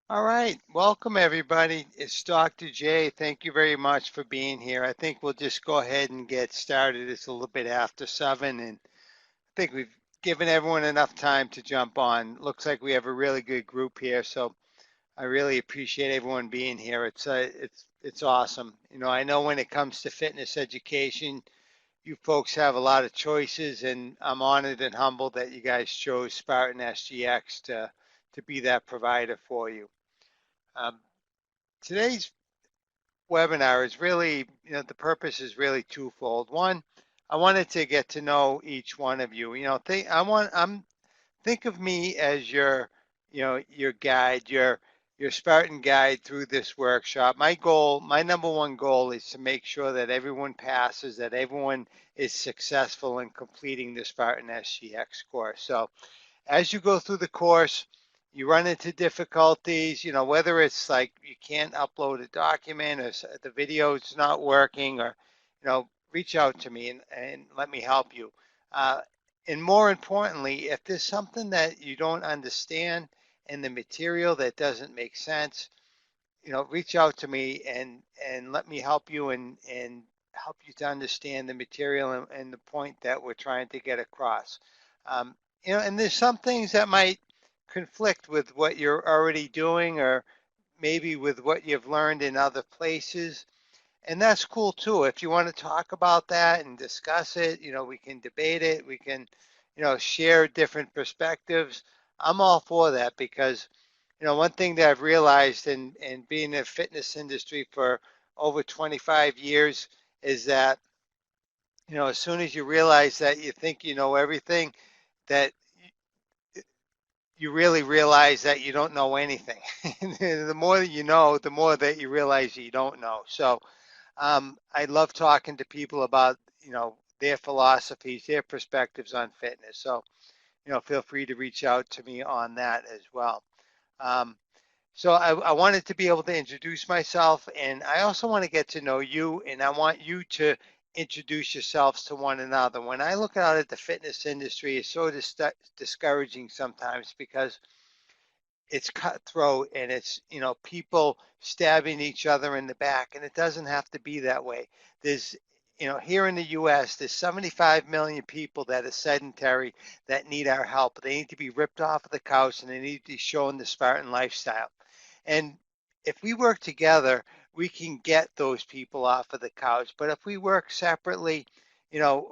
All right, welcome everybody. It's Dr. J. Thank you very much for being here. I think we'll just go ahead and get started. It's a little bit after 7, and I think we've given everyone enough time to jump on. Looks like we have a really good group here, so I really appreciate everyone being here. It's awesome. I know when it comes to fitness education, you folks have a lot of choices, and I'm honored and humbled that you guys chose Spartan SGX to be that provider for you. Um, Today's webinar is really, the purpose is really twofold. One, I wanted to get to know each one of you. Think of me as your guide, your Spartan guide through this workshop. My number one goal is to make sure that everyone passes, that everyone is successful in completing the Spartan SGX course. So as you go through the course, you run into difficulties, whether it's like you can't upload a document or the video is not working or, reach out to me and let me help you. Uh, and more importantly, if there's something that you don't understand in the material that doesn't make sense, reach out to me and let me help you and help you to understand the material and the point that we're trying to get across. Um, and there's some things that might conflict with what you're already doing or maybe with what you've learned in other places. And that's cool too. If you want to talk about that and discuss it, we can debate it. We can, share different perspectives. I'm all for that because one thing that I've realized in being in the fitness industry for over 25 years is that, as soon as you realize that you think you know everything, that you really realize that you don't know anything. The more that you know, the more that you realize you don't know. So I love talking to people about, their philosophies, their perspectives on fitness. So, feel free to reach out to me on that as well. Um, So I wanted to be able to introduce myself, and I also want to get to know you, and I want you to introduce yourselves to one another. When I look out at the fitness industry, it's so discouraging sometimes because it's cutthroat and it's, people stabbing each other in the back, and it doesn't have to be that way. There's, here in the US, there's 75 million people that are sedentary that need our help. They need to be ripped off of the couch and they need to be shown the Spartan lifestyle. And if we work together, we can get those people off of the couch. But if we work separately,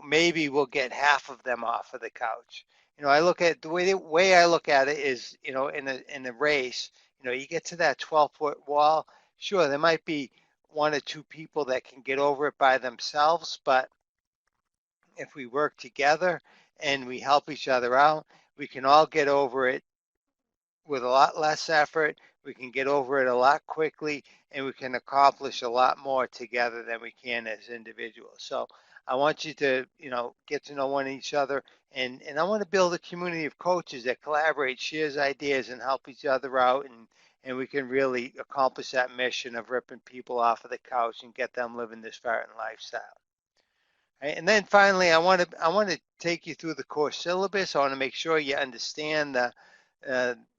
maybe we'll get half of them off of the couch. I look at the way I look at it is, in a race, you get to that 12-foot wall. Sure, there might be one or two people that can get over it by themselves, but if we work together and we help each other out, we can all get over it with a lot less effort. We can get over it a lot quickly, and we can accomplish a lot more together than we can as individuals. So I want you to, get to know one each other, and I want to build a community of coaches that collaborate, shares ideas, and help each other out, and we can really accomplish that mission of ripping people off of the couch and get them living this Spartan lifestyle. Right? And then finally, I want to take you through the course syllabus. I want to make sure you understand the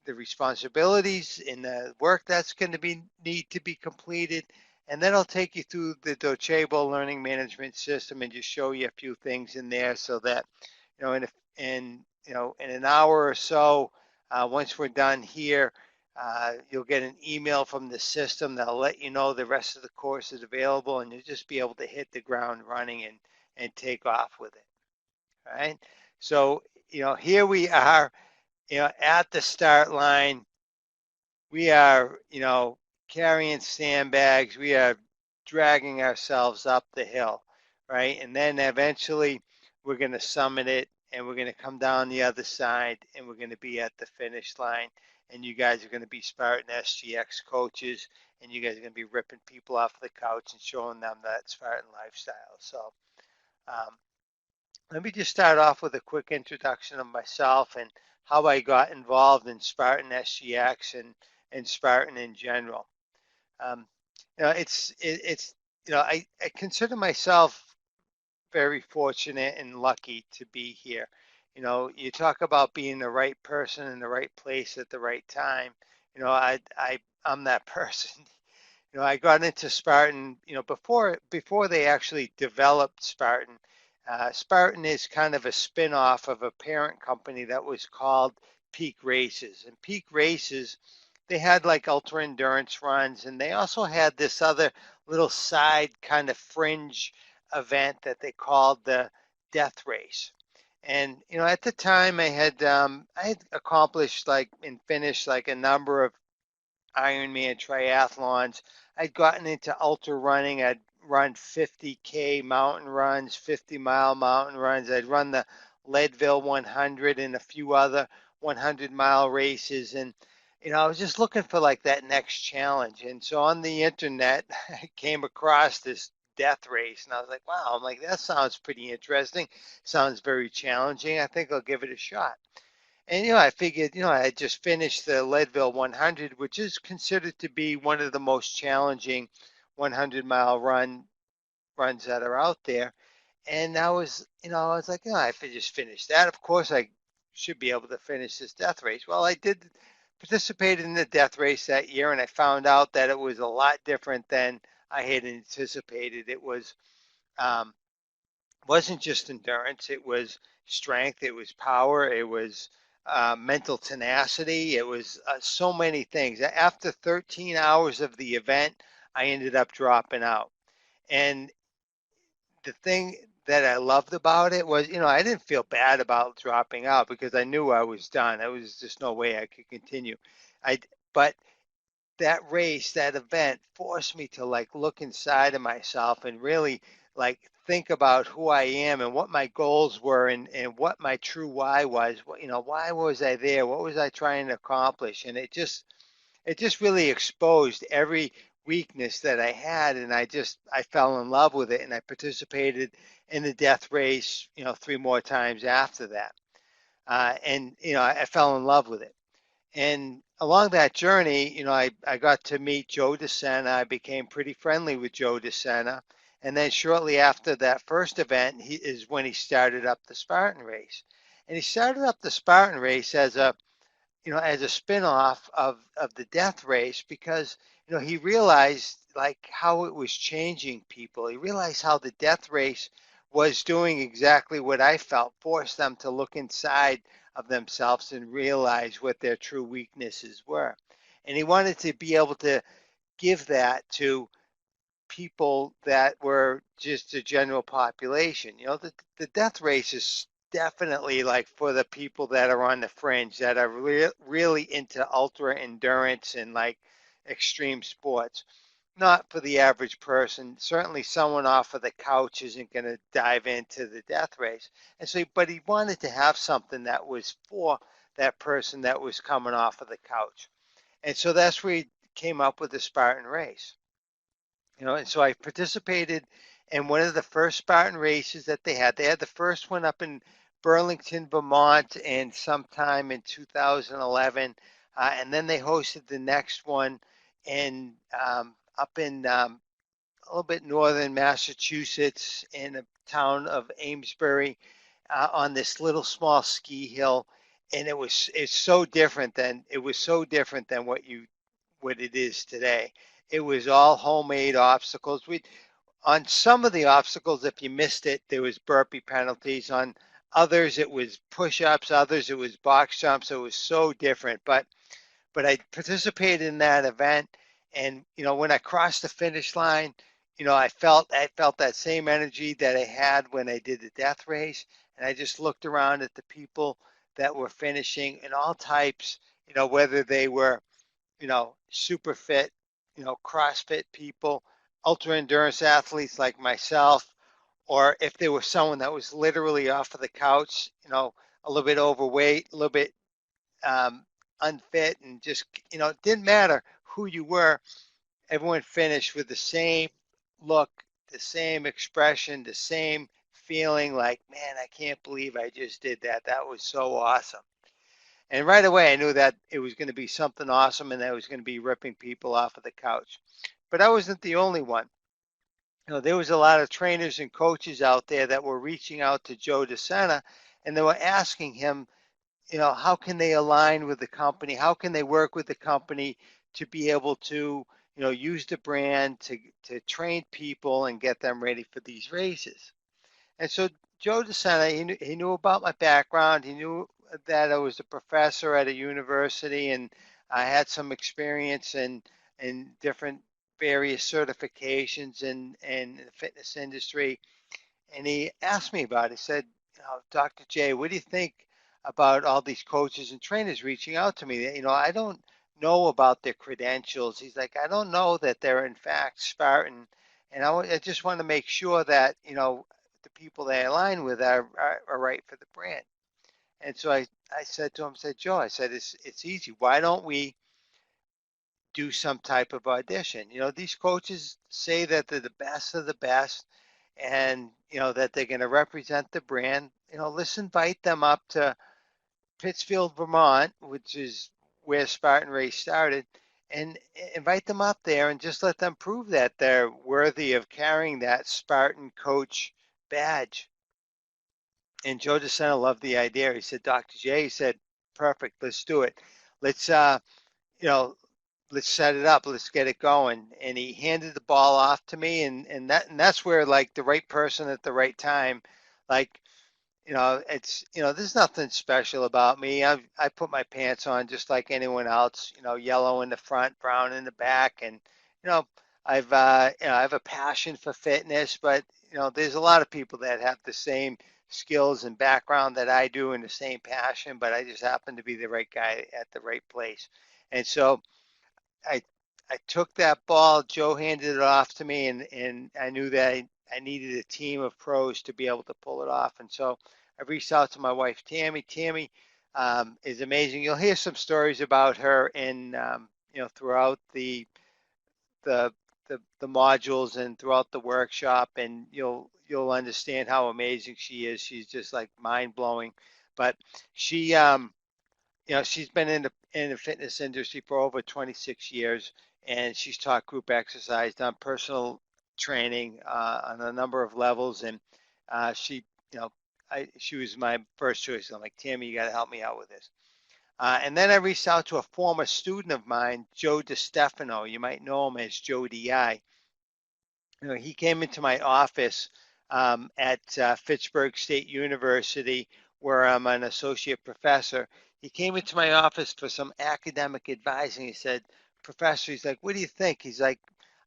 responsibilities and the work that's going to be need to be completed. And then I'll take you through the Docebo learning management system and just show you a few things in there so that, in an hour or so, once we're done here, you'll get an email from the system that'll let you know the rest of the course is available, and you'll just be able to hit the ground running and take off with it. All right. So, here we are, at the start line. We are, carrying sandbags. We are dragging ourselves up the hill, right? And then eventually we're going to summit it and we're going to come down the other side and we're going to be at the finish line. And you guys are going to be Spartan SGX coaches and you guys are going to be ripping people off the couch and showing them that Spartan lifestyle. So, um, let me just start off with a quick introduction of myself and how I got involved in Spartan SGX and Spartan in general. Um, it's I consider myself very fortunate and lucky to be here. You talk about being the right person in the right place at the right time. I'm that person. I got into Spartan, before they actually developed Spartan. Spartan is kind of a spin-off of a parent company that was called Peak Races. And Peak Races, they had like ultra endurance runs, and they also had this other little side kind of fringe event that they called the Death Race. And at the time, I had accomplished like and finished like a number of Ironman triathlons. I'd gotten into ultra running. I'd run 50K mountain runs, 50-mile mountain runs. I'd run the Leadville 100 and a few other 100-mile races. And, I was just looking for like that next challenge. And so on the internet, I came across this death race. And I was like, wow, I'm like, that sounds pretty interesting. Sounds very challenging. I think I'll give it a shot. And I figured, I had just finished the Leadville 100, which is considered to be one of the most challenging 100-mile runs that are out there. And I was like, I just finished that. Of course, I should be able to finish this death race. Well, I did participate in the death race that year, and I found out that it was a lot different than I had anticipated. It wasn't just endurance, it was strength, it was power, it was mental tenacity, it was so many things. After 13 hours of the event, I ended up dropping out. And the thing that I loved about it was, I didn't feel bad about dropping out because I knew I was done. There was just no way I could continue. But that race, that event forced me to like look inside of myself and really like think about who I am and what my goals were and what my true why was. Why was I there? What was I trying to accomplish? And it just really exposed every weakness that I had, and I fell in love with it, and I participated in the death race, 3 more times after that. And I fell in love with it. And along that journey, I got to meet Joe DeSena. I became pretty friendly with Joe DeSena. And then shortly after that first event, he is when he started up the Spartan race. And he started up the Spartan race as a spin-off of the death race because, he realized like how it was changing people. He realized how the death race was doing exactly what I felt, forced them to look inside of themselves and realize what their true weaknesses were. And he wanted to be able to give that to people that were just the general population. The death race is definitely like for the people that are on the fringe, that are really into ultra endurance and like extreme sports. Not for the average person. Certainly, someone off of the couch isn't going to dive into the death race. And so, but he wanted to have something that was for that person that was coming off of the couch. And so that's where he came up with the Spartan race. And so I participated in one of the first Spartan races that they had. They had the first one up in Burlington, Vermont, and sometime in 2011, and then they hosted the next one in up in a little bit northern Massachusetts in a town of Amesbury on this little small ski hill, and it was so different than what it is today. It was all homemade obstacles. We On some of the obstacles, if you missed it, there was burpee penalties. On others, it was push-ups. Others, it was box jumps. It was so different. But I participated in that event, and when I crossed the finish line, I felt that same energy that I had when I did the death race, and I just looked around at the people that were finishing in all types, whether they were super fit, CrossFit people, ultra endurance athletes like myself, or if there was someone that was literally off of the couch, a little bit overweight, a little bit um, unfit, and just, it didn't matter who you were. Everyone finished with the same look, the same expression, the same feeling like, man, I can't believe I just did that. That was so awesome. And right away, I knew that it was going to be something awesome and that I was going to be ripping people off of the couch. But I wasn't the only one. There was a lot of trainers and coaches out there that were reaching out to Joe DeSena, and they were asking him, how can they align with the company? How can they work with the company to be able to, use the brand to train people and get them ready for these races? And so Joe DeSena, he knew about my background. He knew that I was a professor at a university and I had some experience in different various certifications in the fitness industry. And he asked me about it. He said, Dr. J, what do you think about all these coaches and trainers reaching out to me? I don't know about their credentials. He's like, I don't know that they're in fact Spartan. And I just want to make sure that, the people they align with are right for the brand. And so I said to him, Joe, I said, it's easy. Why don't we do some type of audition? These coaches say that they're the best of the best and, that they're going to represent the brand. Let's invite them up to Pittsfield, Vermont, which is where Spartan Race started, and invite them up there and just let them prove that they're worthy of carrying that Spartan coach badge. And Joe DeSena loved the idea. He said, Dr. J, he said, perfect, let's do it. Let's, you know, let's set it up. Let's get it going. And he handed the ball off to me. And that's where like the right person at the right time, like, there's nothing special about me. I put my pants on just like anyone else, yellow in the front, brown in the back. And, you know, I have a passion for fitness, but, there's a lot of people that have the same skills and background that I do and the same passion, but I just happen to be the right guy at the right place. And so I, I took that ball, Joe handed it off to me and I knew that I needed a team of pros to be able to pull it off. And so I reached out to my wife, Tammy. Tammy is amazing. You'll hear some stories about her throughout the, the modules and throughout the workshop, and you'll understand how amazing she is. She's just like mind blowing. But she, she's been in the fitness industry for over 26 years, and she's taught group exercise, done personal training on a number of levels, and she, she was my first choice. I'm like, Tammy, you got to help me out with this. And then I reached out to a former student of mine, Joe DeStefano. You might know him as Joe DI. He came into my office at Fitchburg State University, where I'm an associate professor. He came into my office for some academic advising. He said, Professor, he's like, what do you think? He's like,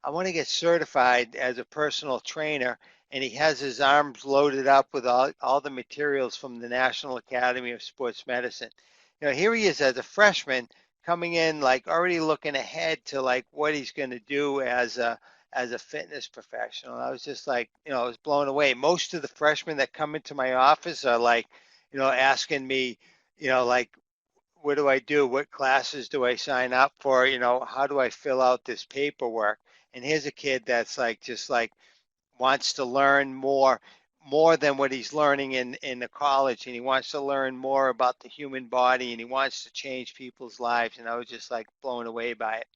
I want to get certified as a personal trainer. And he has his arms loaded up with all the materials from the National Academy of Sports Medicine. Here he is as a freshman coming in, like already looking ahead to like what he's going to do as a fitness professional. I was just like, I was blown away. Most of the freshmen that come into my office are like, asking me, like, what do I do? What classes do I sign up for? How do I fill out this paperwork? And here's a kid that's like, just like wants to learn more than what he's learning in the college. And he wants to learn more about the human body and he wants to change people's lives. And I was just like blown away by it.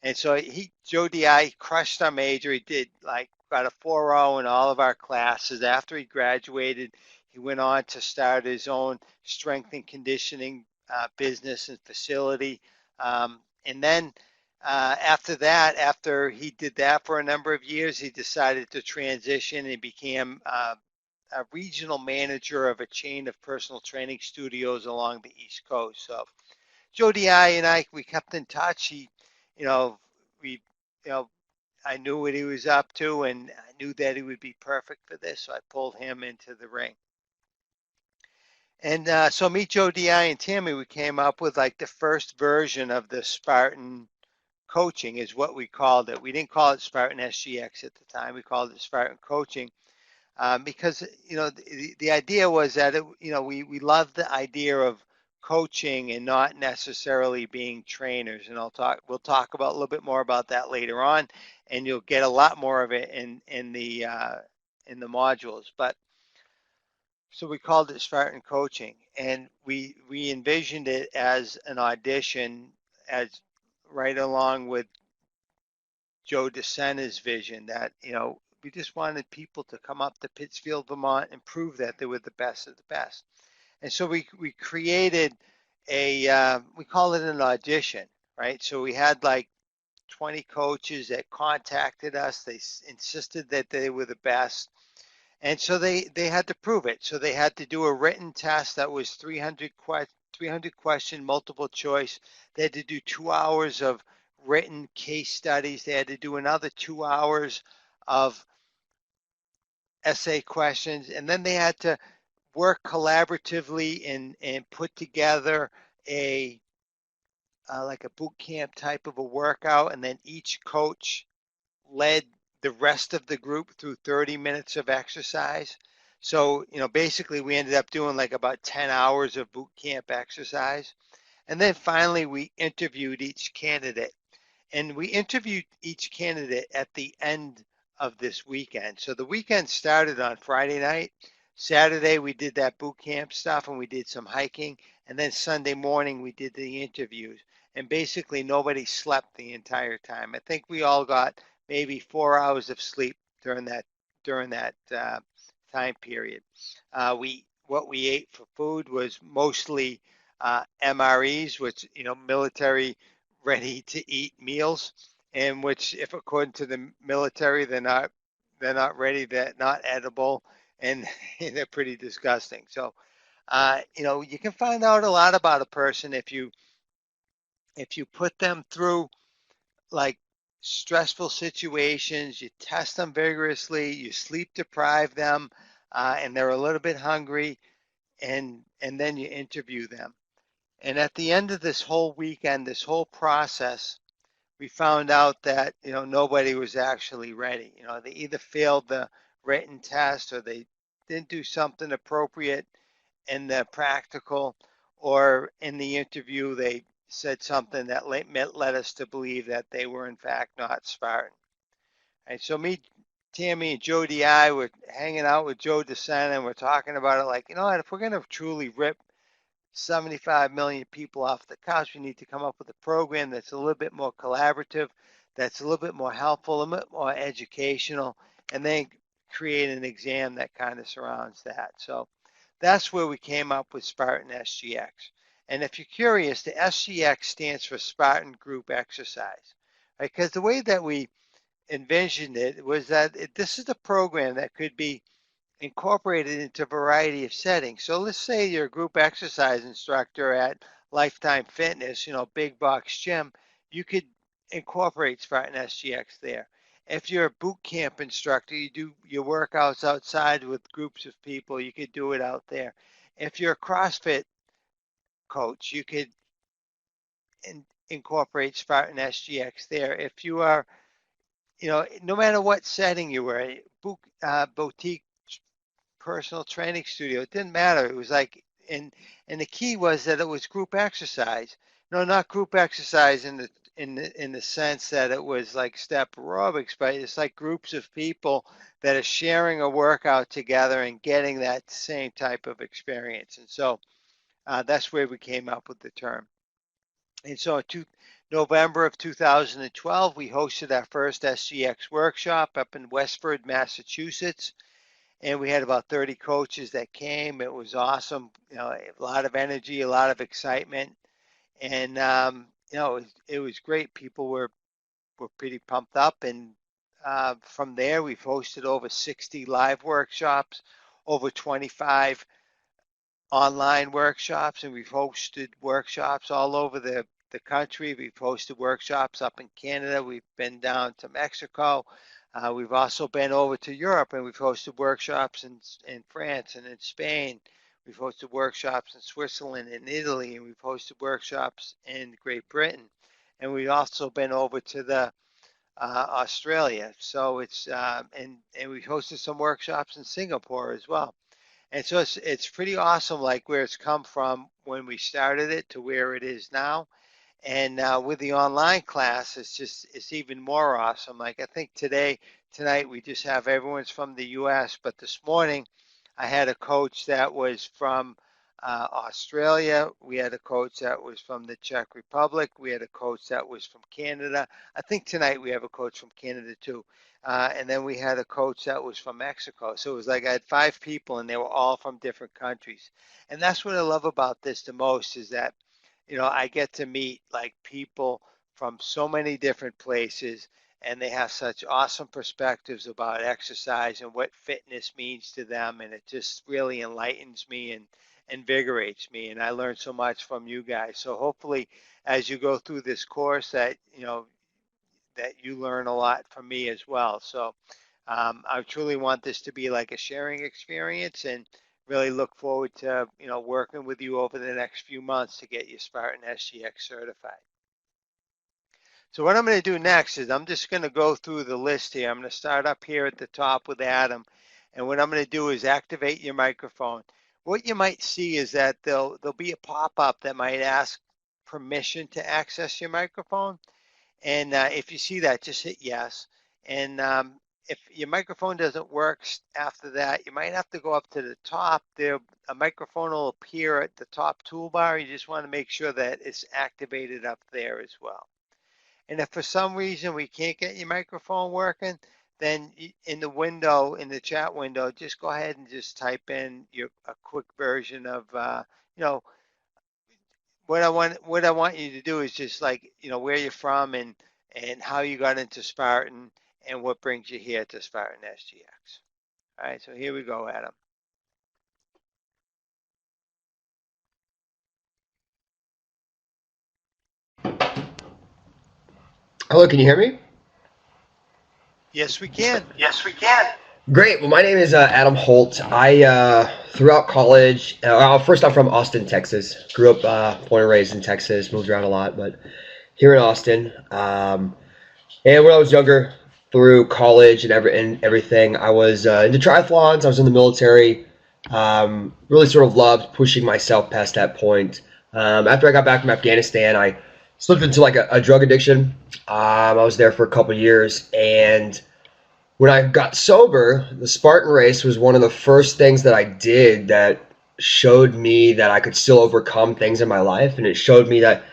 And so Joe DI crushed our major. He did like got a 4.0 in all of our classes. After he graduated, he went on to start his own strength and conditioning business and facility. And then after that, after he did that for a number of years, he decided to transition and became a regional manager of a chain of personal training studios along the East Coast. So Joe DI and we kept in touch. You know, we, you know, I knew what he was up to and I knew that he would be perfect for this. So I pulled him into the ring. And so me, Joe DI and Tammy, we came up with like the first version of the Spartan coaching is what we called it. We didn't call it Spartan SGX at the time. We called it Spartan coaching because, the idea was that, we love the idea of coaching and not necessarily being trainers. And we'll talk about a little bit more about that later on, and you'll get a lot more of it in the modules. But so we called it Spartan Coaching, and we envisioned it as an audition, as right along with Joe DeSena's vision that, we just wanted people to come up to Pittsfield, Vermont and prove that they were the best of the best. And so we created we call it an audition, right? So we had like 20 coaches that contacted us. They insisted that they were the best. And so they had to prove it. So they had to do a written test that was 300 question multiple choice. They had to do 2 hours of written case studies. They had to do another 2 hours of essay questions. And then they had to work collaboratively and put together a like a boot camp type of a workout. And then each coach led the rest of the group through 30 minutes of exercise. So, basically we ended up doing like about 10 hours of boot camp exercise. And then finally we interviewed each candidate. And we interviewed each candidate at the end of this weekend. So the weekend started on Friday night. Saturday we did that boot camp stuff and we did some hiking. And then Sunday morning we did the interviews. And basically nobody slept the entire time. I think we all got maybe 4 hours of sleep during that time period. What we ate for food was mostly MREs, which military ready to eat meals, and which, if according to the military, they're not ready, they're not edible, and they're pretty disgusting. So, you can find out a lot about a person if you put them through like stressful situations, you test them vigorously, you sleep deprive them, and they're a little bit hungry, and then you interview them. And at the end of this whole weekend, this whole process, we found out that nobody was actually ready. They either failed the written test or they didn't do something appropriate in the practical, or in the interview they said something that led us to believe that they were in fact not Spartan. And so me, Tammy, and Joe DI were hanging out with Joe DeSena, and we're talking about it like, if we're going to truly rip 75 million people off the couch, we need to come up with a program that's a little bit more collaborative, that's a little bit more helpful, a little bit more educational, and then create an exam that kind of surrounds that. So that's where we came up with Spartan SGX. And if you're curious, the SGX stands for Spartan Group Exercise, right? Because the way that we envisioned it was that this is a program that could be incorporated into a variety of settings. So let's say you're a group exercise instructor at Lifetime Fitness, big box gym, you could incorporate Spartan SGX there. If you're a boot camp instructor, you do your workouts outside with groups of people, you could do it out there. If you're a CrossFit coach, you could incorporate Spartan SGX there. If you are, no matter what setting you were, boutique personal training studio. It didn't matter. It was like, and the key was that it was group exercise. No, not group exercise in the sense that it was like step aerobics, but it's like groups of people that are sharing a workout together and getting that same type of experience. And so that's where we came up with the term. And so November of 2012, we hosted our first SGX workshop up in Westford, Massachusetts, and we had about 30 coaches that came. It was awesome, a lot of energy, a lot of excitement, and it was great. People were pretty pumped up, and from there we've hosted over 60 live workshops, over 25 online workshops, and we've hosted workshops all over the country. We've hosted workshops up in Canada. We've been down to Mexico. We've also been over to Europe, and we've hosted workshops in France and in Spain. We've hosted workshops in Switzerland and Italy, and we've hosted workshops in Great Britain. And we've also been over to the Australia. So and we hosted some workshops in Singapore as well. And so it's pretty awesome, like where it's come from when we started it to where it is now. And with the online class, it's even more awesome. Like I think tonight we just have everyone's from the U.S., but this morning I had a coach that was from Australia. We had a coach that was from the Czech Republic. We had a coach that was from Canada. I think tonight we have a coach from Canada too. And then we had a coach that was from Mexico. So it was like I had 5 people and they were all from different countries. And that's what I love about this the most is that, I get to meet like people from so many different places and they have such awesome perspectives about exercise and what fitness means to them. And it just really enlightens me and invigorates me. And I learned so much from you guys. So hopefully, as you go through this course, that you learn a lot from me as well. So I truly want this to be like a sharing experience and really look forward to, working with you over the next few months to get you Spartan SGX certified. So what I'm going to do next is I'm just going to go through the list here. I'm going to start up here at the top with Adam. And what I'm going to do is activate your microphone. What you might see is that there'll be a pop-up that might ask permission to access your microphone. And if you see that, just hit yes. And if your microphone doesn't work after that, you might have to go up to the top. There, a microphone will appear at the top toolbar. You just want to make sure that it's activated up there as well. And if for some reason we can't get your microphone working, then in the window, in the chat window, just go ahead and just type in a quick version of, you know, what I want you to do is just like, where you're from and how you got into Spartan and what brings you here to Spartan SGX. All right, so here we go, Adam. Hello, can you hear me? Yes, we can. Yes, we can. Great. Well, my name is Adam Holt. I, throughout college, first I'm from Austin, Texas. Grew up, born and raised in Texas, moved around a lot, but here in Austin. And when I was younger, through college and everything, I was into triathlons. I was in the military. Really sort of loved pushing myself past that point. After I got back from Afghanistan, I slipped into like a drug addiction. I was there for a couple of years, and when I got sober, the Spartan race was one of the first things that I did that showed me that I could still overcome things in my life, and it showed me that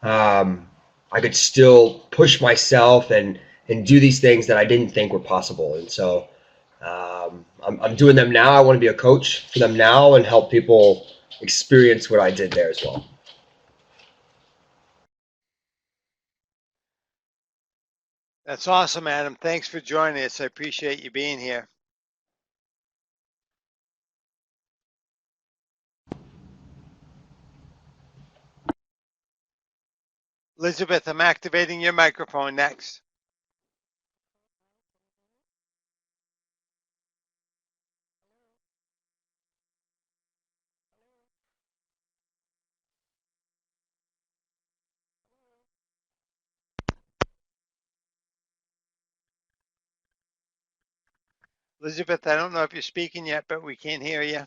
I could still push myself and do these things that I didn't think were possible. And so I'm doing them now. I want to be a coach for them now and help people experience what I did there as well. That's awesome, Adam. Thanks for joining us. I appreciate you being here. Elizabeth, I'm activating your microphone next. Elizabeth, I don't know if you're speaking yet, but we can't hear you.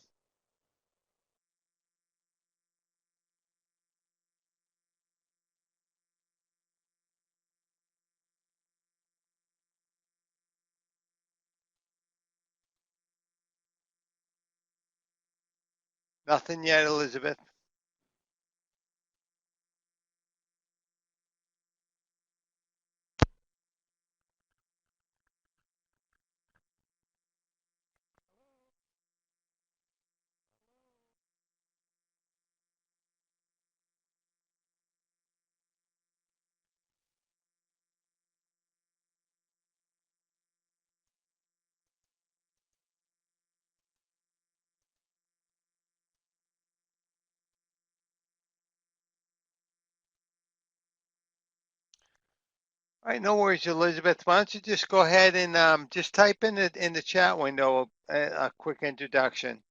Nothing yet, Elizabeth. All right, no worries, Elizabeth. Why don't you just go ahead and just type in the chat window a quick introduction.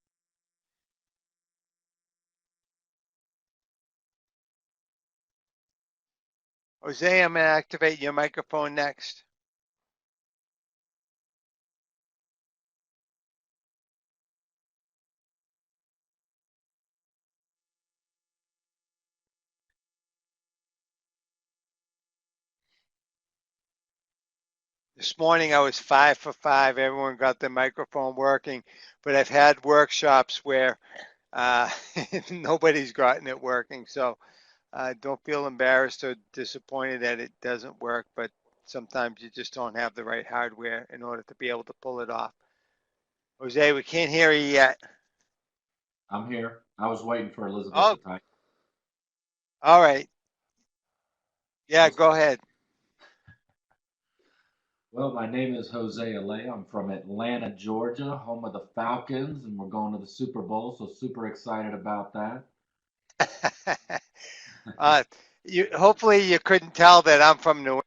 Jose, I'm going to activate your microphone next. This morning I was 5 for 5. Everyone got their microphone working, but I've had workshops where Uh, nobody's gotten it working. So don't feel embarrassed or disappointed that it doesn't work, but sometimes you just don't have the right hardware in order to be able to pull it off. Jose, we can't hear you yet. I'm here. I was waiting for Elizabeth Oh, to type. all right. Yeah, What's go going on? ahead. Well, my name is Jose Alea. I'm from Atlanta, Georgia, home of the Falcons, and we're going to the Super Bowl, so super excited about that. uh, hopefully you couldn't tell that I'm from New.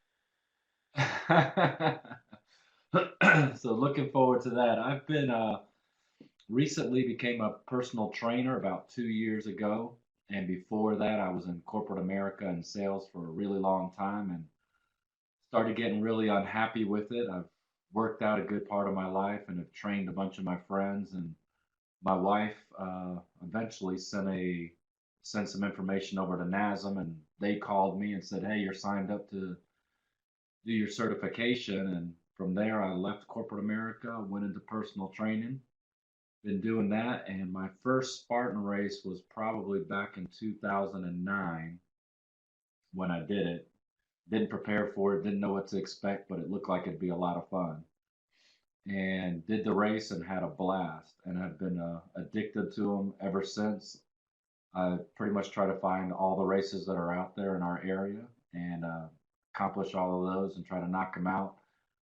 So looking forward to that. I've been recently became a personal trainer about 2 years ago, and before that, I was in corporate America and sales for a really long time, and started getting really unhappy with it. I've worked out a good part of my life and have trained a bunch of my friends. And my wife eventually sent some information over to NASM, and they called me and said, "Hey, you're signed up to do your certification." And from there, I left corporate America, went into personal training. Been doing that, and my first Spartan race was probably back in 2009 when I did it. Didn't prepare for it, didn't know what to expect, but it looked like it'd be a lot of fun. And did the race and had a blast. And I've been addicted to them ever since. I pretty much try to find all the races that are out there in our area and accomplish all of those and try to knock them out.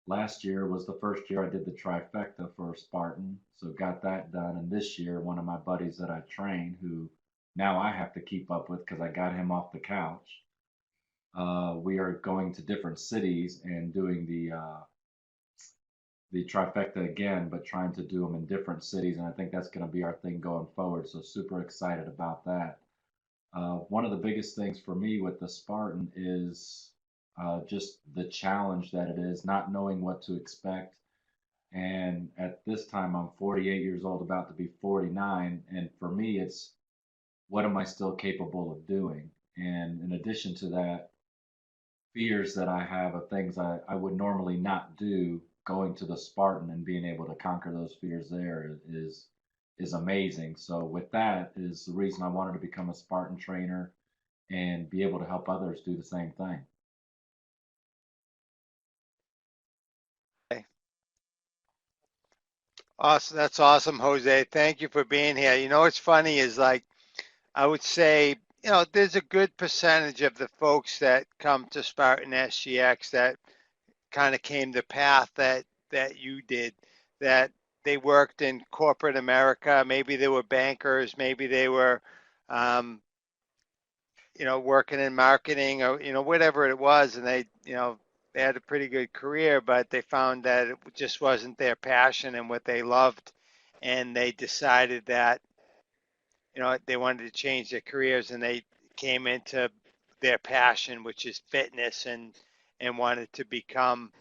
Last year was the first year I did the trifecta for Spartan, so got that done. And this year, one of my buddies that I train, who now I have to keep up with because I got him off the couch, we are going to different cities and doing the trifecta again, but trying to do them in different cities. And I think that's going to be our thing going forward. So super excited about that. One of the biggest things for me with the Spartan is just the challenge that it is, not knowing what to expect. And at this time, I'm 48 years old, about to be 49. And for me, it's what am I still capable of doing? And in addition to that, fears that I have of things I would normally not do, going to the Spartan and being able to conquer those fears there is amazing. So with that is the reason I wanted to become a Spartan trainer and be able to help others do the same thing. Okay. Awesome. That's awesome, Jose. Thank you for being here. You know what's funny is like I would say, there's a good percentage of the folks that come to Spartan SGX that kind of came the path that you did, that they worked in corporate America. Maybe they were bankers, maybe they were, um, working in marketing or whatever it was, and they had a pretty good career, but they found that it just wasn't their passion and what they loved, and they decided that they wanted to change their careers and they came into their passion, which is fitness, and wanted to become,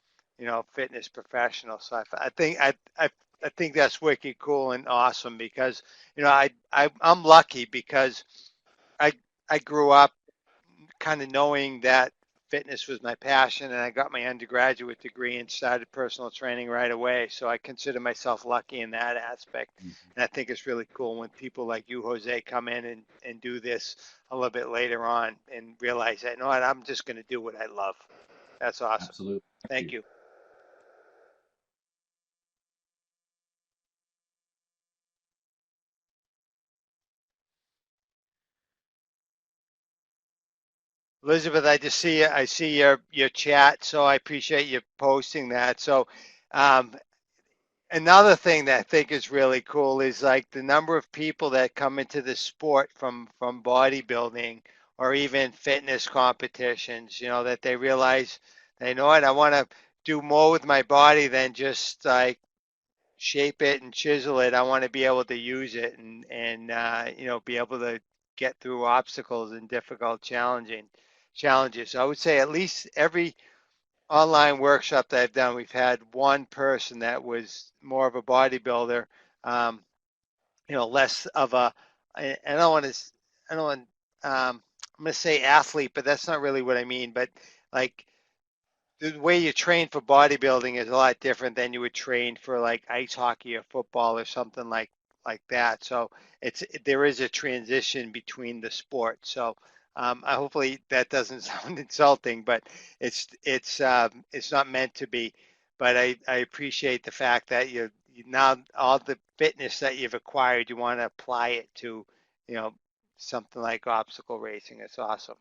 fitness professionals. So I think that's wicked cool and awesome because, I'm lucky because I, I grew up kind of knowing that fitness was my passion and I got my undergraduate degree and started personal training right away. So I consider myself lucky in that aspect. Mhm. And I think it's really cool when people like you, Jose, come in and do this a little bit later on and realize that, no, I'm just going to do what I love. That's awesome. Absolutely. Thank Thank you. you. Elizabeth, I see your chat, so I appreciate you posting that. So, um, another thing that I think is really cool is like the number of people that come into the sport from bodybuilding or even fitness competitions, that they realize they know what I want to do more with my body than just like shape it and chisel it. I want to be able to use it and be able to get through obstacles and difficult challenging challenges. So I would say at least every online workshop that I've done, we've had one person that was more of a bodybuilder, um, less of a, I don't want to, I don't want, I'm going to say athlete, but that's not really what I mean. But like the way you train for bodybuilding is a lot different than you would train for like ice hockey or football or something like that. So there is a transition between the sports. So I hopefully that doesn't sound insulting, but it's not meant to be. But I appreciate the fact that you now all the fitness that you've acquired, you want to apply it to, you know, something like obstacle racing. It's awesome.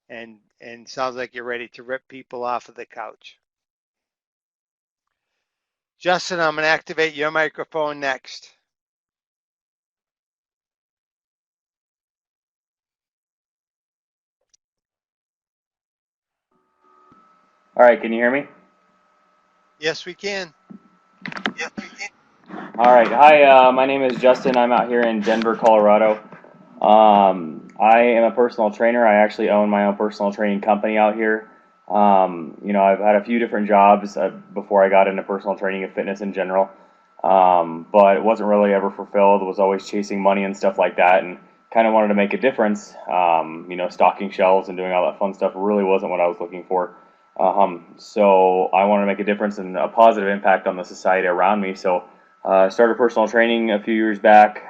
And sounds like you're ready to rip people off of the couch. Justin, I'm going to activate your microphone next. All right, can you hear me? Yes, we can. All right. Hi, my name is Justin. I'm out here in Denver, Colorado. I am a personal trainer. I actually own my own personal training company out here. I've had a few different jobs before I got into personal training and fitness in general, but it wasn't really ever fulfilled. Was always chasing money and stuff like that, and kind of wanted to make a difference. Stocking shelves and doing all that fun stuff really wasn't what I was looking for. So I wanted to make a difference and a positive impact on the society around me. So started personal training a few years back,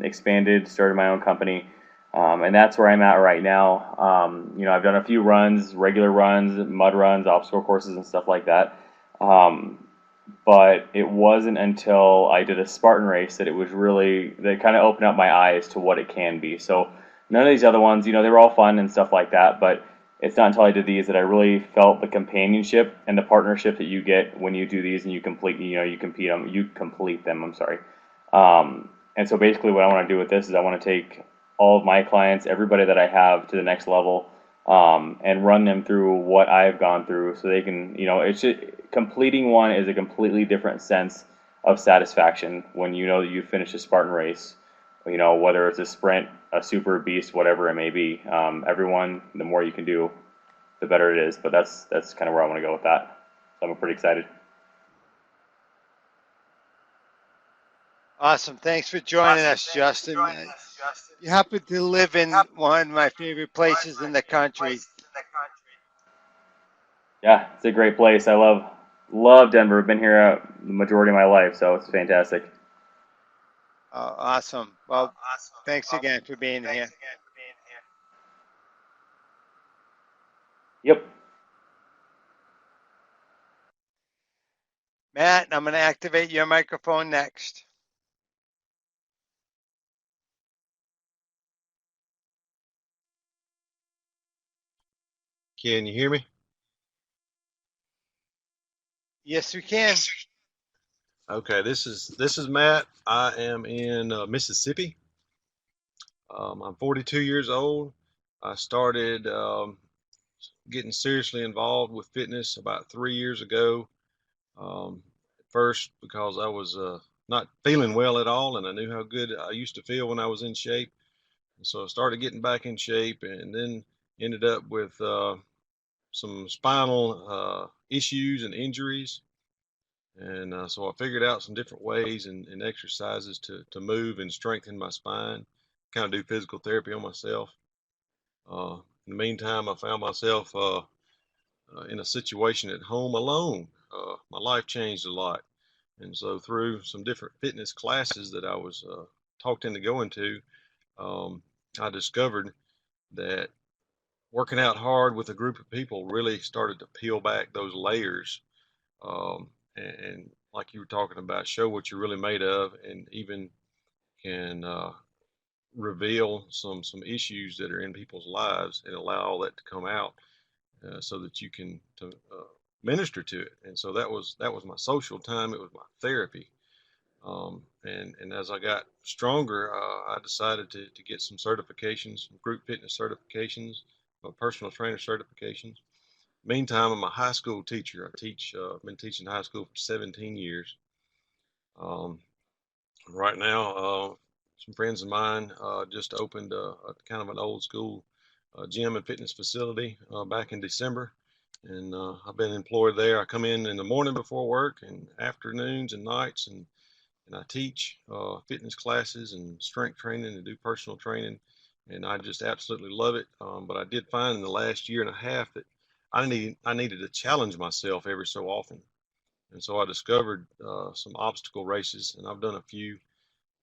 expanded, started my own company, and that's where I'm at right now. I've done a few runs, regular runs, mud runs, obstacle courses, and stuff like that. But it wasn't until I did a Spartan race that that kind of opened up my eyes to what it can be. So none of these other ones, they were all fun and stuff like that, but it's not until I did these that I really felt the companionship and the partnership that you get when you do these and you complete them. I'm sorry. And so basically what I want to do with this is I want to take all of my clients, everybody that I have, to the next level, and run them through what I've gone through so they can, completing one is a completely different sense of satisfaction when you know that you finished a Spartan race, whether it's a sprint, a super beast, whatever it may be. Everyone, the more you can do, the better it is. But that's kind of where I want to go with that. So I'm pretty excited. Awesome. Thanks for joining us, Justin. You happen to live in one of my favorite places in the country. Yeah, it's a great place. I love Denver. I've been here the majority of my life, so it's fantastic. Awesome. Well, thanks again for being here. Yep. Matt, I'm going to activate your microphone next. Can you hear me? Yes, we can. Okay, this is Matt. I am in Mississippi. I'm 42 years old. I started getting seriously involved with fitness about 3 years ago. First, because I was not feeling well at all, and I knew how good I used to feel when I was in shape. And so I started getting back in shape, and then ended up with some spinal issues and injuries. And so I figured out some different ways and exercises to move and strengthen my spine, kind of do physical therapy on myself. In the meantime, I found myself in a situation at home alone. My life changed a lot. And so through some different fitness classes that I was talked into going to, I discovered that working out hard with a group of people really started to peel back those layers, and like you were talking about, show what you're really made of, and even can reveal some issues that are in people's lives and allow all that to come out, so that you can minister to it. And so that was my social time. It was my therapy. And as I got stronger, I decided to get some certifications, some group fitness certifications, personal trainer certifications. Meantime, I'm a high school teacher. I've been teaching high school for 17 years. Um, right now, some friends of mine just opened a kind of an old school gym and fitness facility back in December. And I've been employed there. I come in the morning before work and afternoons and nights, and I teach fitness classes and strength training and do personal training. And I just absolutely love it. But I did find in the last year and a half that I needed to challenge myself every so often. And so I discovered some obstacle races, and I've done a few.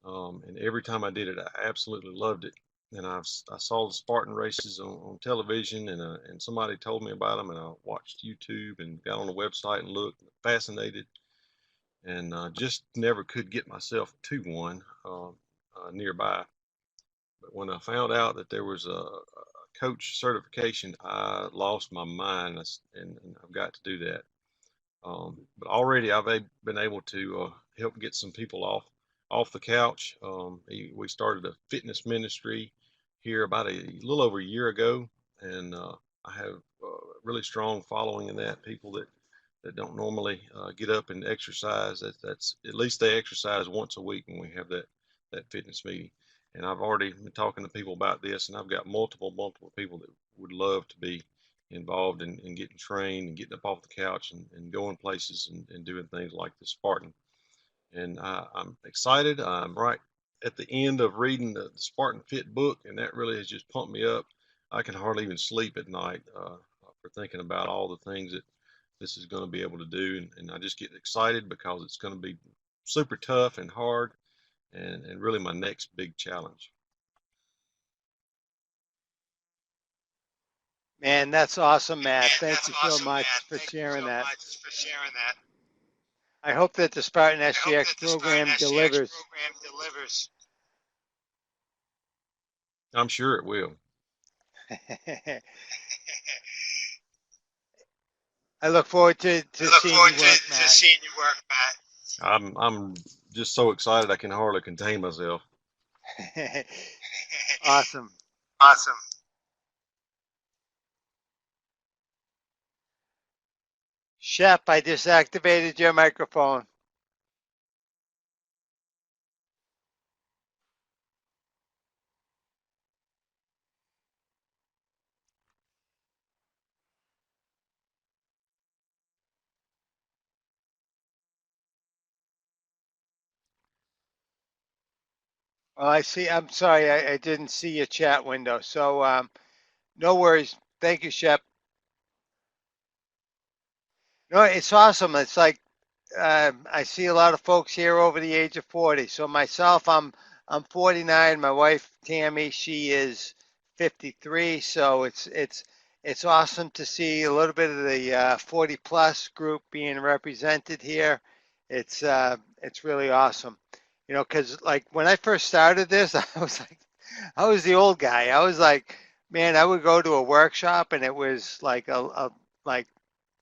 And every time I did it, I absolutely loved it. And I saw the Spartan races on television, and somebody told me about them, and I watched YouTube and got on the website and looked, fascinated, and just never could get myself to one nearby. But when I found out that there was a coach certification, I lost my mind, and I've got to do that. But already I've been able to help get some people off the couch. We started a fitness ministry here about a little over a year ago, and I have a really strong following in that. People that don't normally get up and exercise. That's at least they exercise once a week when we have that fitness meeting. And I've already been talking to people about this, and I've got multiple people that would love to be involved in getting trained and getting up off the couch and going places and doing things like the Spartan. And I'm excited. I'm right at the end of reading the Spartan Fit book, and that really has just pumped me up. I can hardly even sleep at night for thinking about all the things that this is going to be able to do. And I just get excited because it's going to be super tough and hard and really my next big challenge. Man, that's awesome, Matt. Thank you so much for sharing that. I hope that the Spartan SGX program delivers. I'm sure it will. I look forward to seeing you work, Matt. I'm just so excited I can hardly contain myself. Awesome. Shep, I just activated your microphone. Oh, I see. I'm sorry, I didn't see your chat window. So no worries. Thank you, Shep. No, it's awesome. It's like I see a lot of folks here over the age of 40. So myself, I'm 49. My wife Tammy, she is 53. So it's awesome to see a little bit of the 40 plus group being represented here. It's really awesome. You know, because like when I first started this, I was the old guy. I was like, man, I would go to a workshop and it was like a like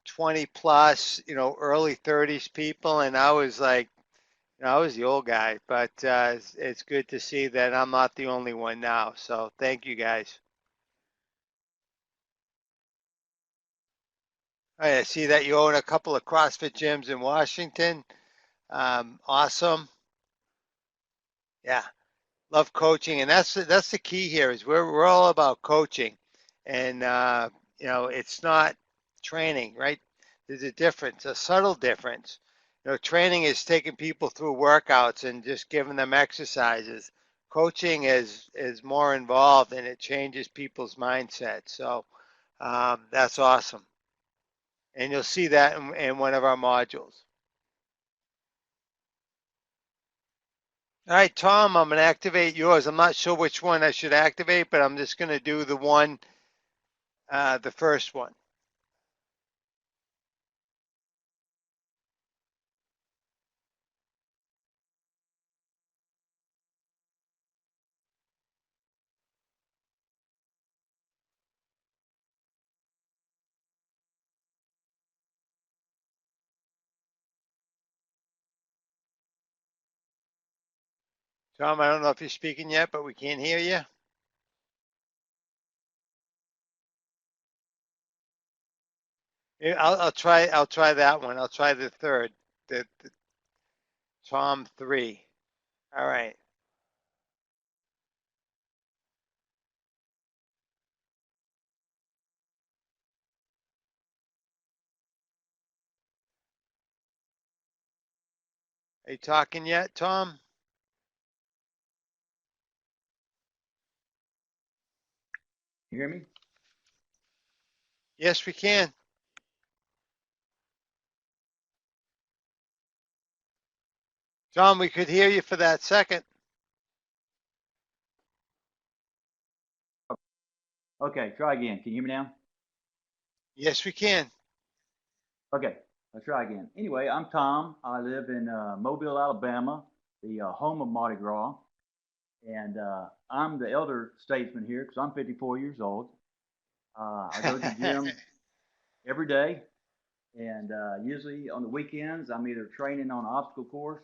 20 plus, you know, early 30s people, and I was like, you know, I was the old guy. But it's good to see that I'm not the only one now. So thank you guys. All right, I see that you own a couple of CrossFit gyms in Washington. Awesome. Yeah, love coaching, and that's the key here is we're all about coaching, and you know, it's not training, right? There's a difference, a subtle difference. You know, training is taking people through workouts and just giving them exercises. Coaching is more involved, and it changes people's mindset. So that's awesome, and you'll see that in one of our modules. All right, Tom, I'm going to activate yours. I'm not sure which one I should activate, but I'm just going to do the one, the first one. Tom, I don't know if you're speaking yet, but we can't hear you. Yeah, I'll try that one. I'll try the third, the Tom 3. All right. Are you talking yet, Tom? You hear me? Yes, we can. Tom, we could hear you for that second. Okay, try again. Can you hear me now? Yes, we can. Okay, let's try again. Anyway, I'm Tom. I live in Mobile, Alabama, the home of Mardi Gras. And I'm the elder statesman here because I'm 54 years old. I go to the gym every day, and usually on the weekends, I'm either training on an obstacle course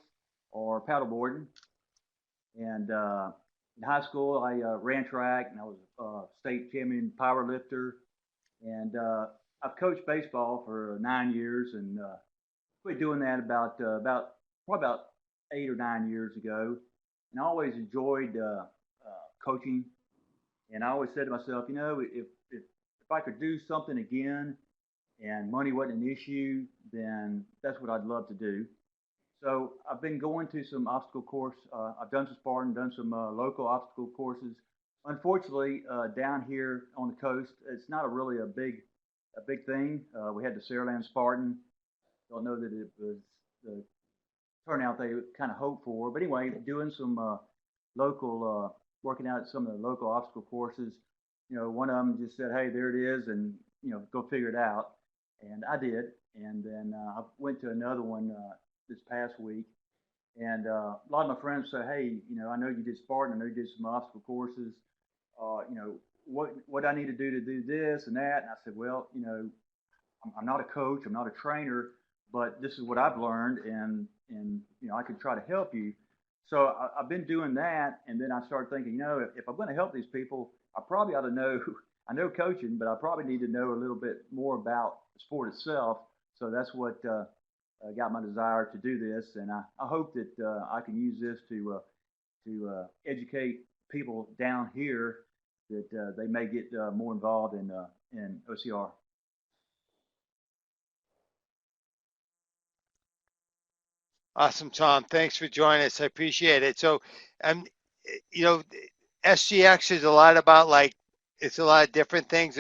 or paddleboarding. And in high school, I ran track, and I was a state champion power lifter. And I've coached baseball for 9 years, and quit doing that about probably about 8 or 9 years ago. And I always enjoyed coaching, and I always said to myself, if I could do something again, and money wasn't an issue, then that's what I'd love to do. So I've been going to some obstacle course. I've done some Spartan, done some local obstacle courses. Unfortunately, down here on the coast, it's not really a big thing. We had the Saraland Spartan. Don't know that it was the turnout they kind of hoped for. But anyway, doing some local, working out at some of the local obstacle courses. One of them just said, "Hey, there it is," and go figure it out. And I did. And then I went to another one this past week. And a lot of my friends say, "Hey, I know you did Spartan. I know you did some obstacle courses. What I need to do this and that." And I said, "Well, I'm not a coach. I'm not a trainer, but this is what I've learned, and I can try to help you." So I've been doing that, and then I started thinking, if I'm going to help these people, I probably ought to know. I know coaching, but I probably need to know a little bit more about the sport itself. So that's what got my desire to do this, and I hope that I can use this to educate people down here that they may get more involved in OCR. Awesome, Tom. Thanks for joining us. I appreciate it. So, um, you know, SGX is a lot about like it's a lot of different things.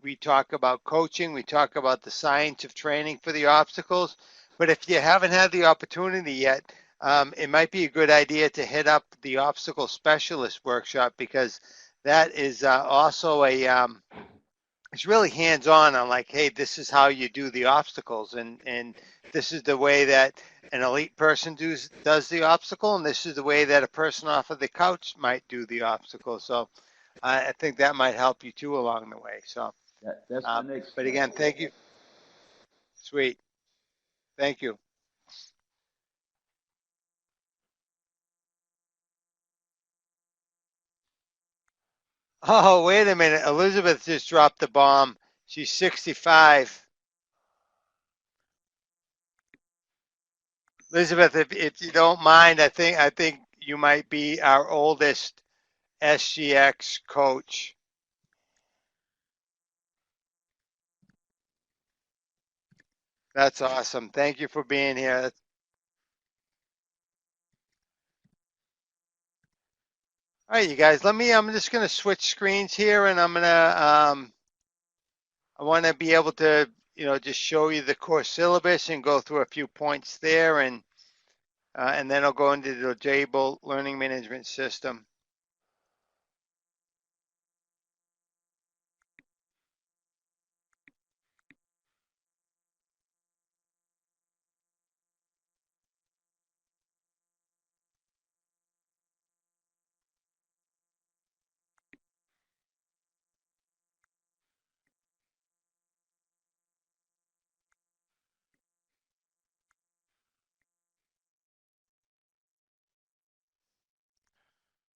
We talk about coaching, we talk about the science of training for the obstacles. But if you haven't had the opportunity yet, it might be a good idea to hit up the obstacle specialist workshop because that is also it's really hands-on on like, hey, this is how you do the obstacles, and this is the way that an elite person does the obstacle, and this is the way that a person off of the couch might do the obstacle. So I think that might help you too along the way. So, That's my next but step. again, thank you. Sweet. Thank you. Oh, wait a minute. Elizabeth just dropped the bomb. She's 65. Elizabeth, if you don't mind, I think you might be our oldest SGX coach. That's awesome. Thank you for being here. All right, you guys, I'm just going to switch screens here and I want to be able to, just show you the course syllabus and go through a few points there and then I'll go into the Jabil Learning Management System.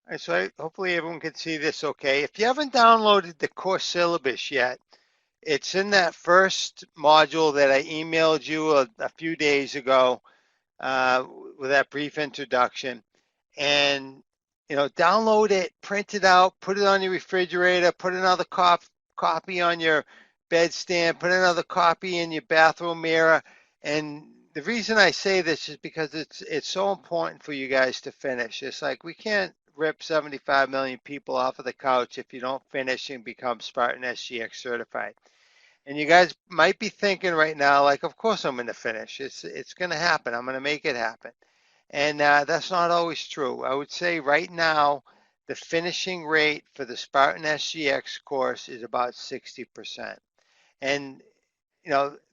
All right, so hopefully everyone can see this okay. If you haven't downloaded the course syllabus yet, it's in that first module that I emailed you a few days ago with that brief introduction. And, download it, print it out, put it on your refrigerator, put another copy on your bedstand, put another copy in your bathroom mirror. And the reason I say this is because it's so important for you guys to finish. It's like we can't rip 75 million people off of the couch if you don't finish and become Spartan SGX certified. And you guys might be thinking right now, like, of course I'm going to finish. It's going to happen. I'm going to make it happen. And that's not always true. I would say right now the finishing rate for the Spartan SGX course is about 60%. And,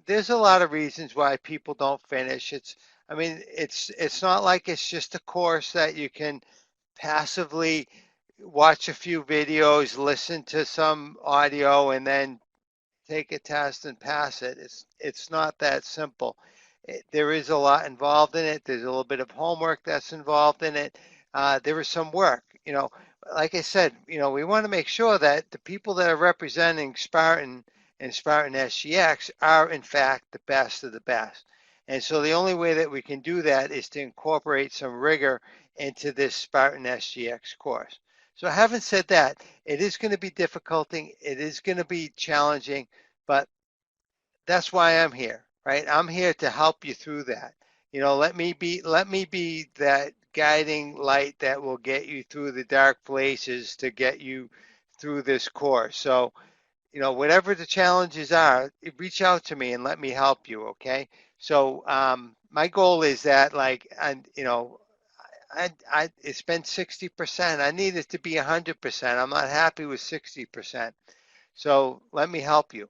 there's a lot of reasons why people don't finish. It's not like it's just a course that you can passively watch a few videos, listen to some audio, and then take a test and pass it. It's not that simple. There is a lot involved in it. There's a little bit of homework that's involved in it. There is some work. Like I said, we want to make sure that the people that are representing Spartan and Spartan SGX are in fact the best of the best. And so the only way that we can do that is to incorporate some rigor into this Spartan SGX course. So having said that, it is going to be difficult. It is going to be challenging, but that's why I'm here, right? I'm here to help you through that. Let me be that guiding light that will get you through the dark places to get you through this course. So, whatever the challenges are, reach out to me and let me help you, okay? So, my goal is that, it's been 60%. I need it to be 100%. I'm not happy with 60%. So let me help you.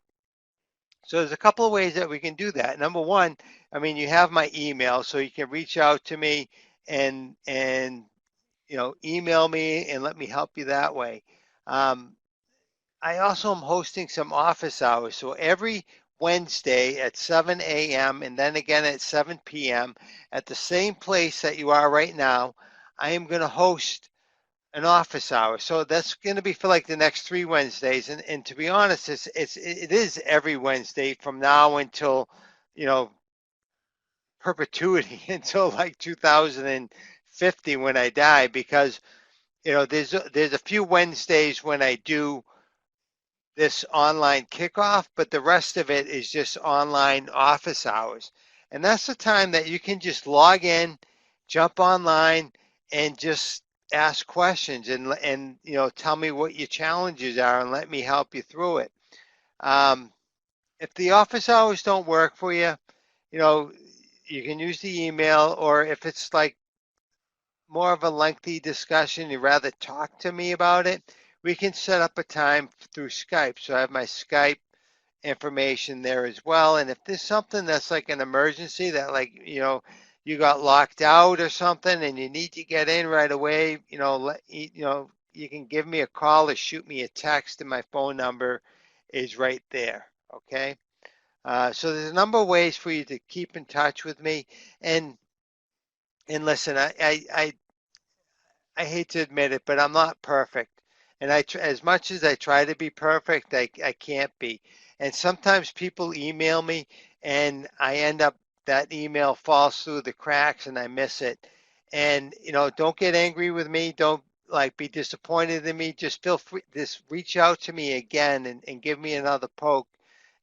So there's a couple of ways that we can do that. Number one, you have my email, so you can reach out to me and email me and let me help you that way. I also am hosting some office hours. So every Wednesday at 7 a.m. and then again at 7 p.m. at the same place that you are right now, I am going to host an office hour. So that's going to be for like the next 3 Wednesdays. And to be honest, it is every Wednesday from now until, perpetuity, until like 2050 when I die, because, there's a few Wednesdays when I do this online kickoff, but the rest of it is just online office hours. And that's the time that you can just log in, jump online, and just ask questions and tell me what your challenges are and let me help you through it. If the office hours don't work for you, you can use the email, or if it's like more of a lengthy discussion, you'd rather talk to me about it, we can set up a time through Skype. So I have my Skype information there as well. And if there's something that's like an emergency that you got locked out or something and you need to get in right away, you can give me a call or shoot me a text, and my phone number is right there. Okay. So there's a number of ways for you to keep in touch with me. And listen, I hate to admit it, but I'm not perfect. And as much as I try to be perfect, I can't be. And sometimes people email me and I end up, that email falls through the cracks and I miss it. And, don't get angry with me. Don't be disappointed in me. Just feel free, just reach out to me again and give me another poke,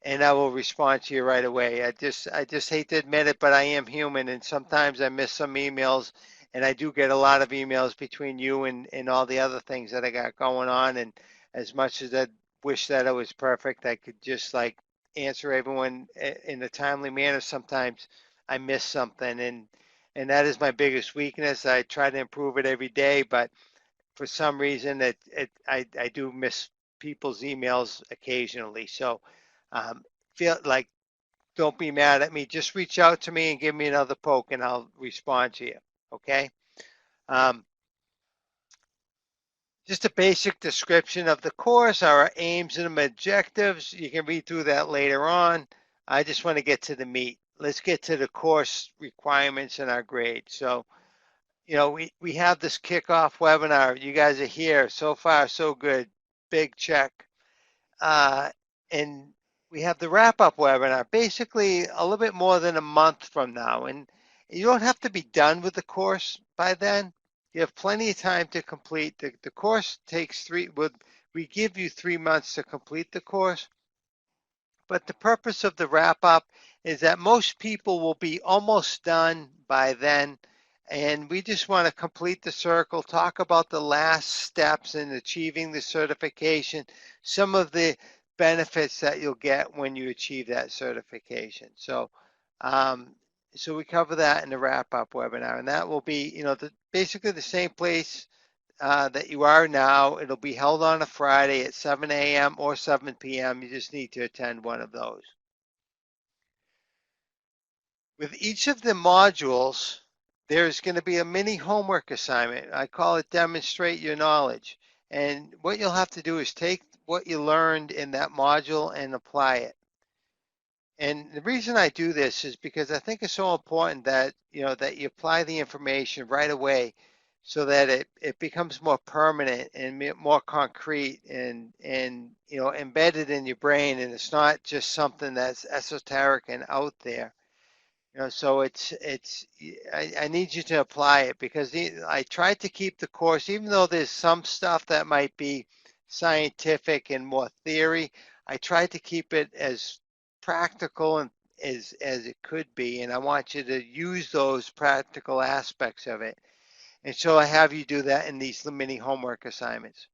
and I will respond to you right away. I just hate to admit it, but I am human, and sometimes I miss some emails. And I do get a lot of emails between you and all the other things that I got going on. And as much as I wish that I was perfect, I could just answer everyone in a timely manner. Sometimes I miss something, and that is my biggest weakness. I try to improve it every day, but for some reason I do miss people's emails occasionally. So feel like, don't be mad at me. Just reach out to me and give me another poke and I'll respond to you. Okay. Just a basic description of the course, our aims and objectives. You can read through that later on. I just want to get to the meat. Let's get to the course requirements and our grades. So, we have this kickoff webinar. You guys are here. So far, so good. Big check. And we have the wrap-up webinar, basically a little bit more than a month from now. And you don't have to be done with the course by then. You have plenty of time to complete. The course takes we give you 3 months to complete the course. But the purpose of the wrap-up is that most people will be almost done by then. And we just want to complete the circle, talk about the last steps in achieving the certification, some of the benefits that you'll get when you achieve that certification. So, so we cover that in the wrap-up webinar, and that will be, basically the same place that you are now. It'll be held on a Friday at 7 a.m. or 7 p.m. You just need to attend one of those. With each of the modules, there's going to be a mini homework assignment. I call it demonstrate your knowledge. And what you'll have to do is take what you learned in that module and apply it. And the reason I do this is because I think it's so important that, that you apply the information right away so that it becomes more permanent and more concrete and embedded in your brain, and it's not just something that's esoteric and out there. So I need you to apply it, because I tried to keep the course, even though there's some stuff that might be scientific and more theory, I tried to keep it as practical and as it could be, and I want you to use those practical aspects of it. And so I have you do that in these mini homework assignments.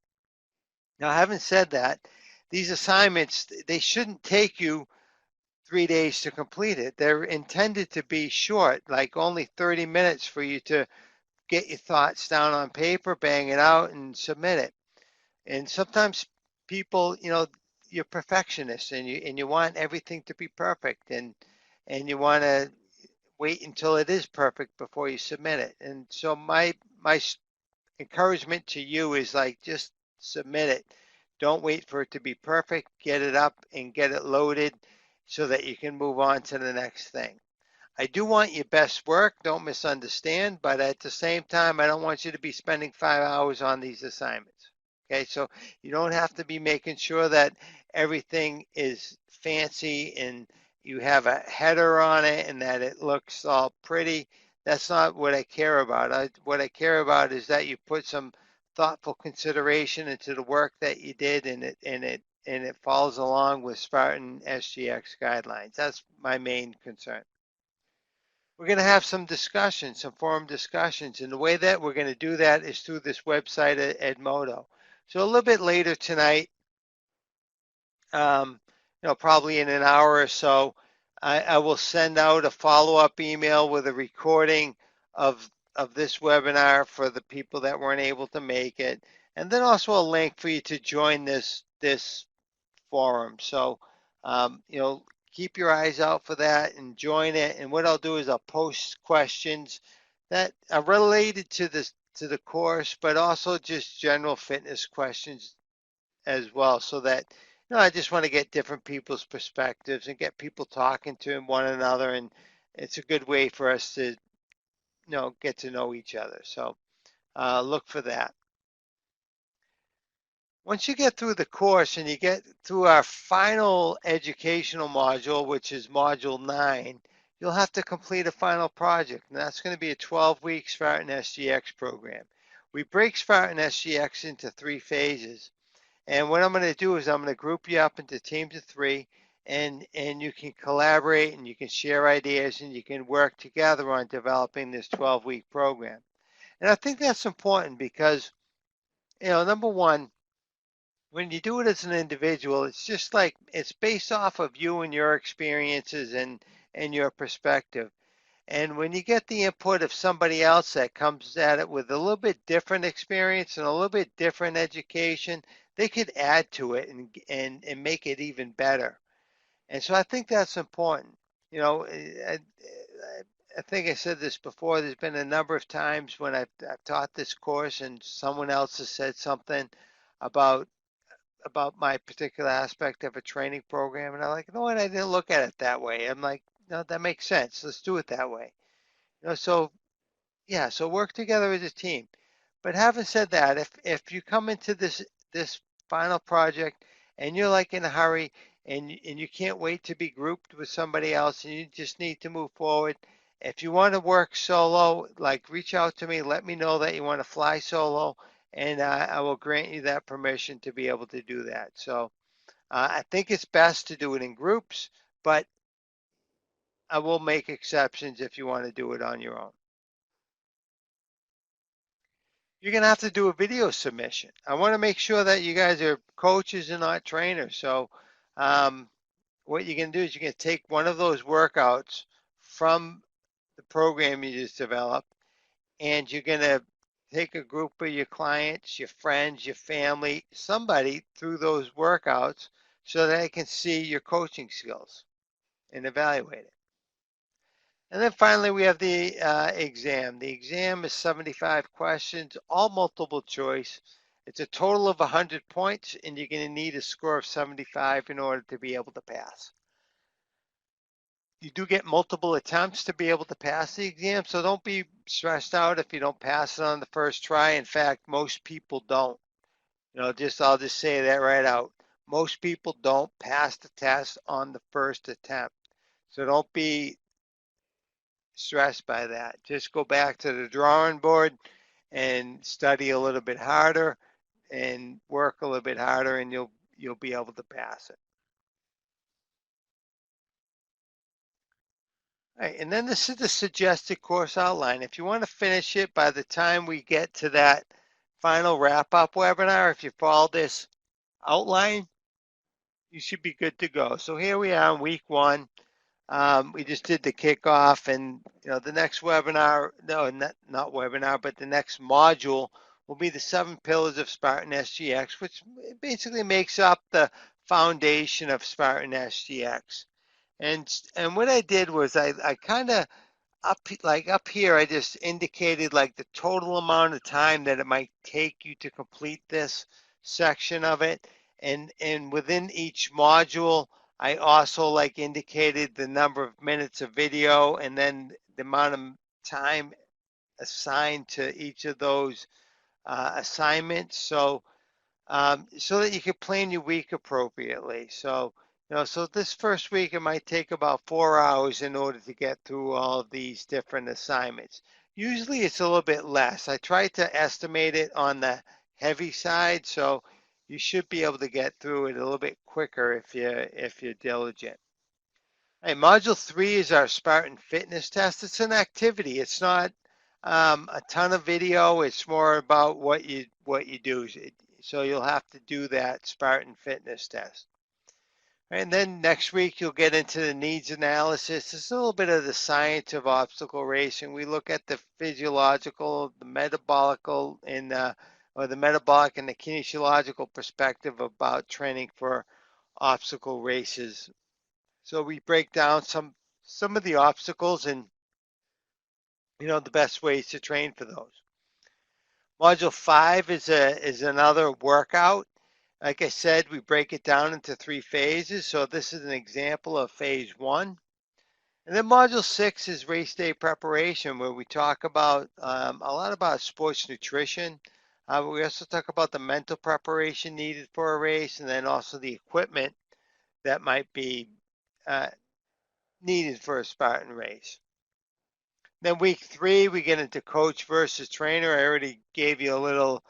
Now, having said that, these assignments, they shouldn't take you 3 days to complete it. They're intended to be short, like only 30 minutes for you to get your thoughts down on paper, bang it out, and submit it. And sometimes people, you're perfectionists, and you want everything to be perfect, and you want to wait until it is perfect before you submit it. And so my encouragement to you is, like, just submit it. Don't wait for it to be perfect. Get it up and get it loaded so that you can move on to the next thing. I do want your best work, don't misunderstand, but at the same time, I don't want you to be spending 5 hours on these assignments. Okay, so you don't have to be making sure that everything is fancy and you have a header on it and that it looks all pretty. That's not what I care about. What I care about is that you put some thoughtful consideration into the work that you did, and it follows along with Spartan SGX guidelines. That's my main concern. We're going to have some discussions, some forum discussions, and the way that we're going to do that is through this website at Edmodo. So a little bit later tonight, probably in an hour or so, I will send out a follow-up email with a recording of this webinar for the people that weren't able to make it, and then also a link for you to join this forum. So, keep your eyes out for that and join it. And what I'll do is I'll post questions that are related to the course, but also just general fitness questions as well, so that I just want to get different people's perspectives and get people talking to one another, and it's a good way for us to get to know each other. So look for that. Once you get through the course and you get through our final educational module, which is module 9, you'll have to complete a final project, and that's going to be a 12-week Spartan SGX program. We break Spartan SGX into 3 phases, and what I'm going to do is I'm going to group you up into teams of 3, and you can collaborate and you can share ideas and you can work together on developing this 12-week program. And I think that's important because, number one, when you do it as an individual, it's just like it's based off of you and your experiences and your perspective. And when you get the input of somebody else that comes at it with a little bit different experience and a little bit different education, they could add to it and make it even better. And so I think that's important. I think I said this before. There's been a number of times when I've taught this course and someone else has said something about my particular aspect of a training program, and I'm like, what? I didn't look at it that way. I'm like, no, that makes sense. Let's do it that way. So yeah, so work together as a team. But having said that, if you come into this final project and you're like in a hurry and you can't wait to be grouped with somebody else and you just need to move forward, if you want to work solo, like, reach out to me, let me know that you want to fly solo, and I will grant you that permission to be able to do that. So I think it's best to do it in groups, but I will make exceptions if you want to do it on your own. You're going to have to do a video submission. I want to make sure that you guys are coaches and not trainers. So what you're going to do is you're going to take one of those workouts from the program you just developed, and you're going to take a group of your clients, your friends, your family, somebody through those workouts so that they can see your coaching skills and evaluate it. And then finally, we have the exam. The exam is 75 questions, all multiple choice. It's a total of 100 points, and you're going to need a score of 75 in order to be able to pass. You do get multiple attempts to be able to pass the exam, so don't be stressed out if you don't pass it on the first try. In fact, most people don't. I'll just say that right out. Most people don't pass the test on the first attempt. So don't be stressed by that. Just go back to the drawing board and study a little bit harder and work a little bit harder, and you'll be able to pass it. All right, and then this is the suggested course outline. If you want to finish it by the time we get to that final wrap-up webinar, if you follow this outline, you should be good to go. So here we are in week 1. We just did the kickoff, and the next webinar, no, not webinar, but the next module will be the 7 pillars of Spartan SGX, which basically makes up the foundation of Spartan SGX. And what I did was I kind of up here, I just indicated like the total amount of time that it might take you to complete this section of it. And within each module, I also indicated the number of minutes of video and then the amount of time assigned to each of those assignments. So that you can plan your week appropriately. So this first week, it might take about 4 hours in order to get through all of these different assignments. Usually it's a little bit less. I try to estimate it on the heavy side, so you should be able to get through it a little bit quicker if you're diligent. Hey, module 3 is our Spartan fitness test. It's an activity. It's not a ton of video. It's more about what you do. So you'll have to do that Spartan fitness test. And then next week, you'll get into the needs analysis. It's a little bit of the science of obstacle racing. We look at the physiological, the metabolical, or the metabolic and the kinesiological perspective about training for obstacle races. So we break down some of the obstacles and the best ways to train for those. Module 5 is another workout. Like I said, we break it down into 3 phases. So this is an example of phase 1. And then module 6 is race day preparation, where we talk about a lot about sports nutrition. We also talk about the mental preparation needed for a race, and then also the equipment that might be needed for a Spartan race. Then week 3, we get into coach versus trainer. I already gave you a little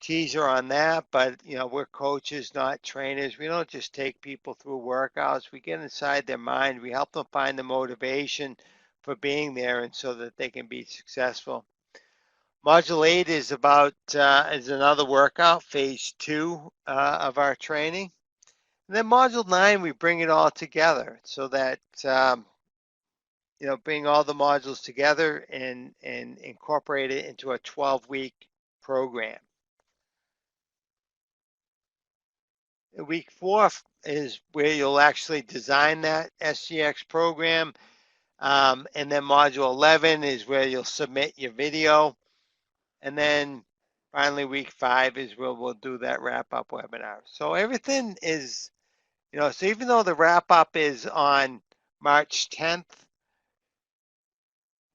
teaser on that, but we're coaches, not trainers. We don't just take people through workouts. We get inside their mind. We help them find the motivation for being there and so that they can be successful. Module 8 is another workout, phase 2 of our training. And then module 9, we bring it all together so that bring all the modules together and incorporate it into a 12-week program. Week 4 is where you'll actually design that SGX program. And then module 11 is where you'll submit your video. And then finally, week 5 is where we'll do that wrap-up webinar. So everything is, so even though the wrap-up is on March 10th,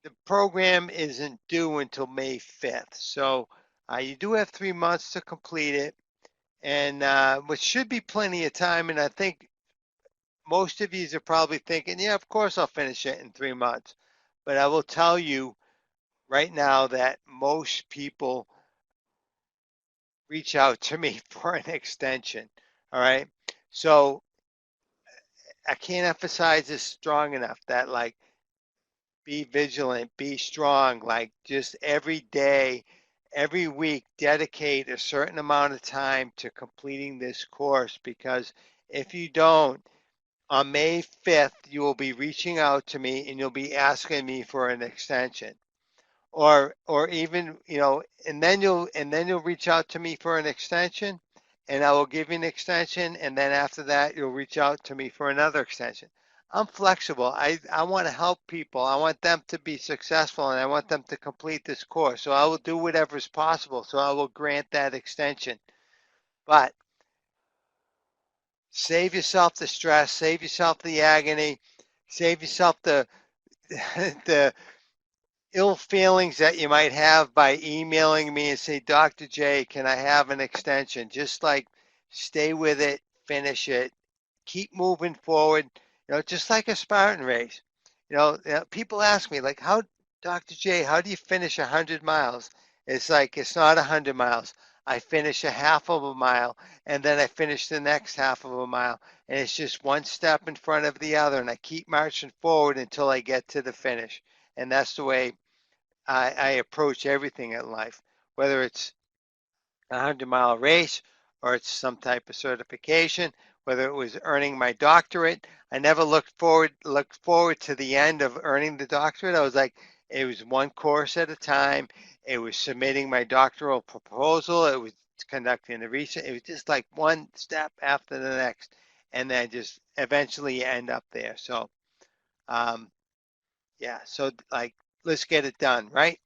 the program isn't due until May 5th. So you do have 3 months to complete it. And which should be plenty of time. And I think most of you are probably thinking, yeah, of course I'll finish it in 3 months. But I will tell you right now that most people reach out to me for an extension. All right. So I can't emphasize this strong enough that be vigilant, be strong, just every day, every week, dedicate a certain amount of time to completing this course, because if you don't, on May 5th, you will be reaching out to me and you'll be asking me for an extension. or even, and then you'll reach out to me for an extension, and I will give you an extension, and then after that you'll reach out to me for another extension. I'm flexible. I want to help people. I want them to be successful, and I want them to complete this course. So I will do whatever is possible. So I will grant that extension. But save yourself the stress, save yourself the agony, save yourself the the ill feelings that you might have by emailing me and say, Dr. J, can I have an extension? Just like stay with it, finish it, keep moving forward, just like a Spartan race. People ask me, like, Dr. J, how do you finish 100 miles? It's like, it's not 100 miles. I finish a half of a mile, and then I finish the next half of a mile. And it's just one step in front of the other, and I keep marching forward until I get to the finish. And that's the way I approach everything in life, whether it's a 100-mile race or it's some type of certification, whether it was earning my doctorate. I never looked forward to the end of earning the doctorate. I was like, it was one course at a time. It was submitting my doctoral proposal. It was conducting the research. It was just like one step after the next, and then just eventually end up there. So, yeah. So like, let's get it done, right?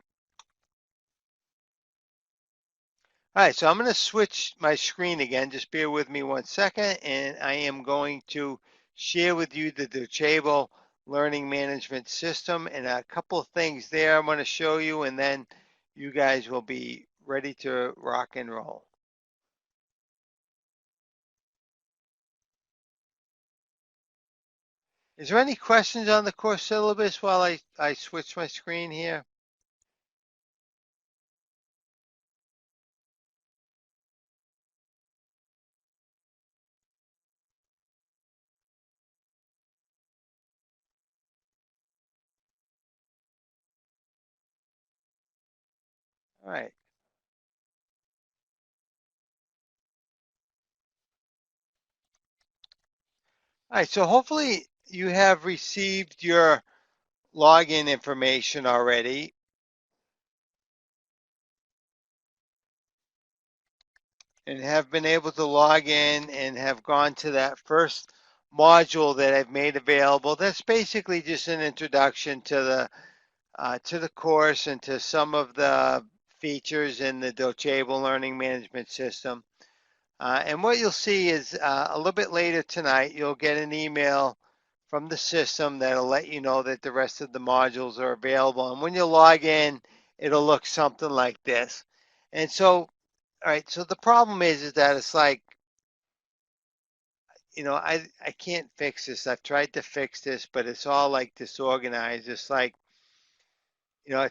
All right, so I'm going to switch my screen again. Just bear with me 1 second, and I am going to share with you the Docebo Learning Management System and a couple of things there I'm going to show you, and then you guys will be ready to rock and roll. Is there any questions on the course syllabus while I switch my screen here? All right. All right, so hopefully you have received your login information already. And have been able to log in and have gone to that first module that I've made available. That's basically just an introduction to the course and to some of the features in the Docebo Learning Management System. And what you'll see is a little bit later tonight, you'll get an email from the system that'll let you know that the rest of the modules are available. And when you log in, it'll look something like this. And so, all right, so the problem is that it's like, I can't fix this. I've tried to fix this, but it's all like disorganized. It's like, I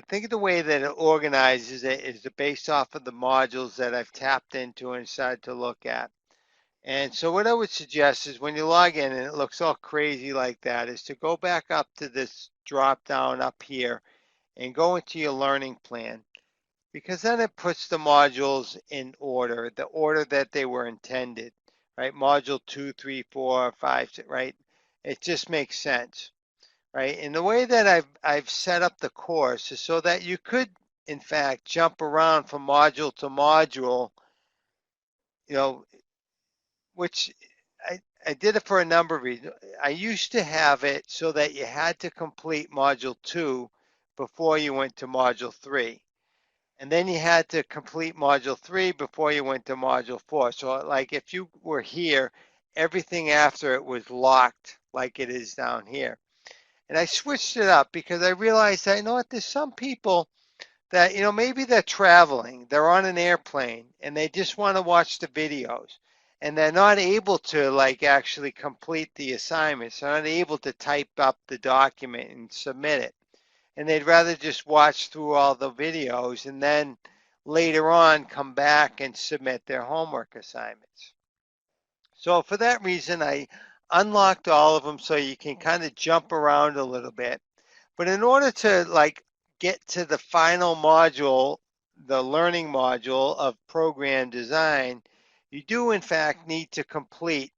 think the way that it organizes it is based off of the modules that I've tapped into and decided to look at. And so what I would suggest is when you log in and it looks all crazy like that, is to go back up to this drop down up here and go into your learning plan, because then it puts the modules in order, the order that they were intended, right? Module 2, 3, 4, 5, right? It just makes sense, right? And the way that I've set up the course is so that you could, in fact, jump around from module to module, which I did it for a number of reasons. I used to have it so that you had to complete module 2 before you went to module 3. And then you had to complete module 3 before you went to module 4. So like if you were here, everything after it was locked like it is down here. And I switched it up because I realized that, there's some people that, maybe they're traveling, they're on an airplane, and they just want to watch the videos. And they're not able to like actually complete the assignments. They're not able to type up the document and submit it. And they'd rather just watch through all the videos and then later on come back and submit their homework assignments. So for that reason, I unlocked all of them so you can kind of jump around a little bit. But in order to like get to the final module, the learning module of program design, you do in fact need to complete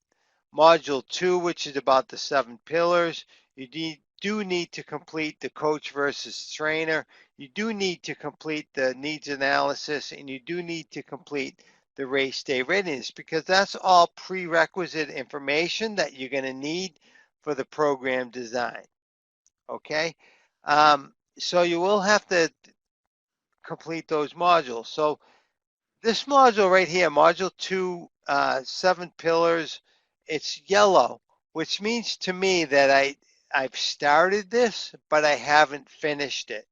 module 2, which is about the 7 pillars. You do need to complete the coach versus trainer. You do need to complete the needs analysis, and you do need to complete the race day readiness, because that's all prerequisite information that you're going to need for the program design. Okay. So you will have to complete those modules. So this module right here, module 2, 7 pillars, it's yellow, which means to me that I've started this, but I haven't finished it.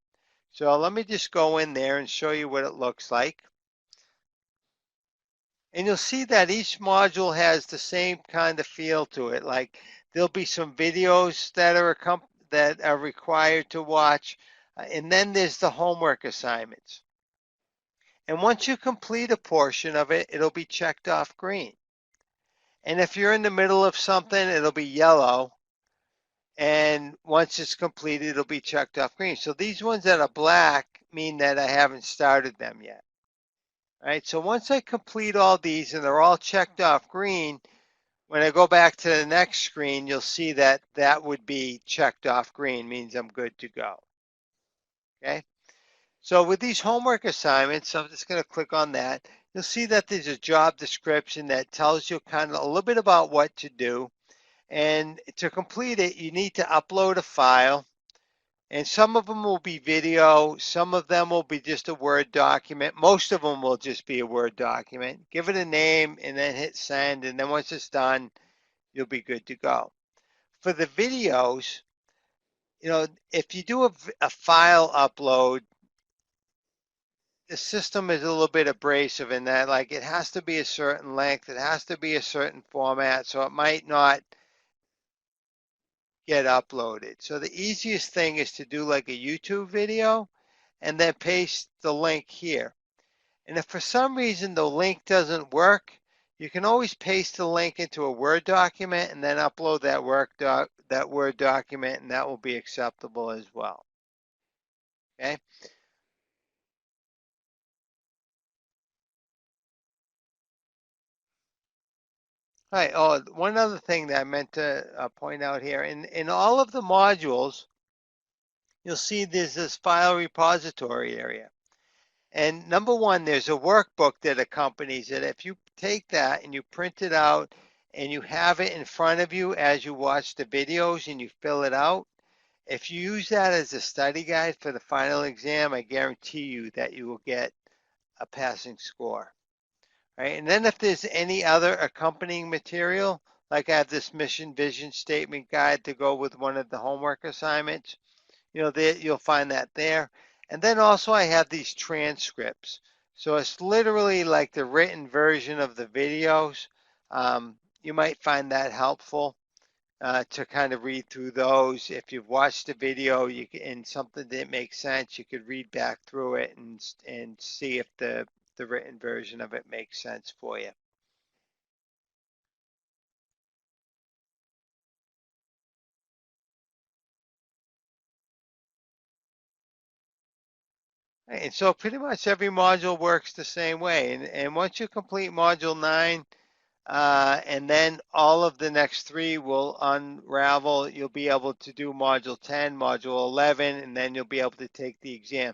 So let me just go in there and show you what it looks like. And you'll see that each module has the same kind of feel to it. Like there'll be some videos that are required to watch, and then there's the homework assignments. And once you complete a portion of it, it'll be checked off green. And if you're in the middle of something, it'll be yellow. And once it's completed, it'll be checked off green. So these ones that are black mean that I haven't started them yet. All right, so once I complete all these and they're all checked off green, when I go back to the next screen, you'll see that that would be checked off green, means I'm good to go. Okay. So with these homework assignments, I'm just going to click on that. You'll see that there's a job description that tells you kind of a little bit about what to do. And to complete it, you need to upload a file. And some of them will be video. Some of them will be just a Word document. Most of them will just be a Word document. Give it a name and then hit send. And then once it's done, you'll be good to go. For the videos, you know, if you do a file upload, the system is a little bit abrasive in that, like, it has to be a certain length, it has to be a certain format, so it might not get uploaded. So the easiest thing is to do like a YouTube video and then paste the link here. And if for some reason the link doesn't work, you can always paste the link into a Word document and then upload that Word document, and that will be acceptable as well. Okay. All right. Oh, one other thing that I meant to point out here, in all of the modules, you'll see there's this file repository area. And number one, there's a workbook that accompanies it. If you take that and you print it out and you have it in front of you as you watch the videos and you fill it out, if you use that as a study guide for the final exam, I guarantee you that you will get a passing score. Right? And then if there's any other accompanying material, like I have this mission vision statement guide to go with one of the homework assignments, you know, you'll find that there. And then also I have these transcripts. So it's literally like the written version of the videos. You might find that helpful to kind of read through those. If you've watched a video and something didn't make sense, you could read back through it and see if the written version of it makes sense for you. And so pretty much every module works the same way. And once you complete module 9, and then all of the next 3 will unravel, you'll be able to do module 10, module 11, and then you'll be able to take the exam.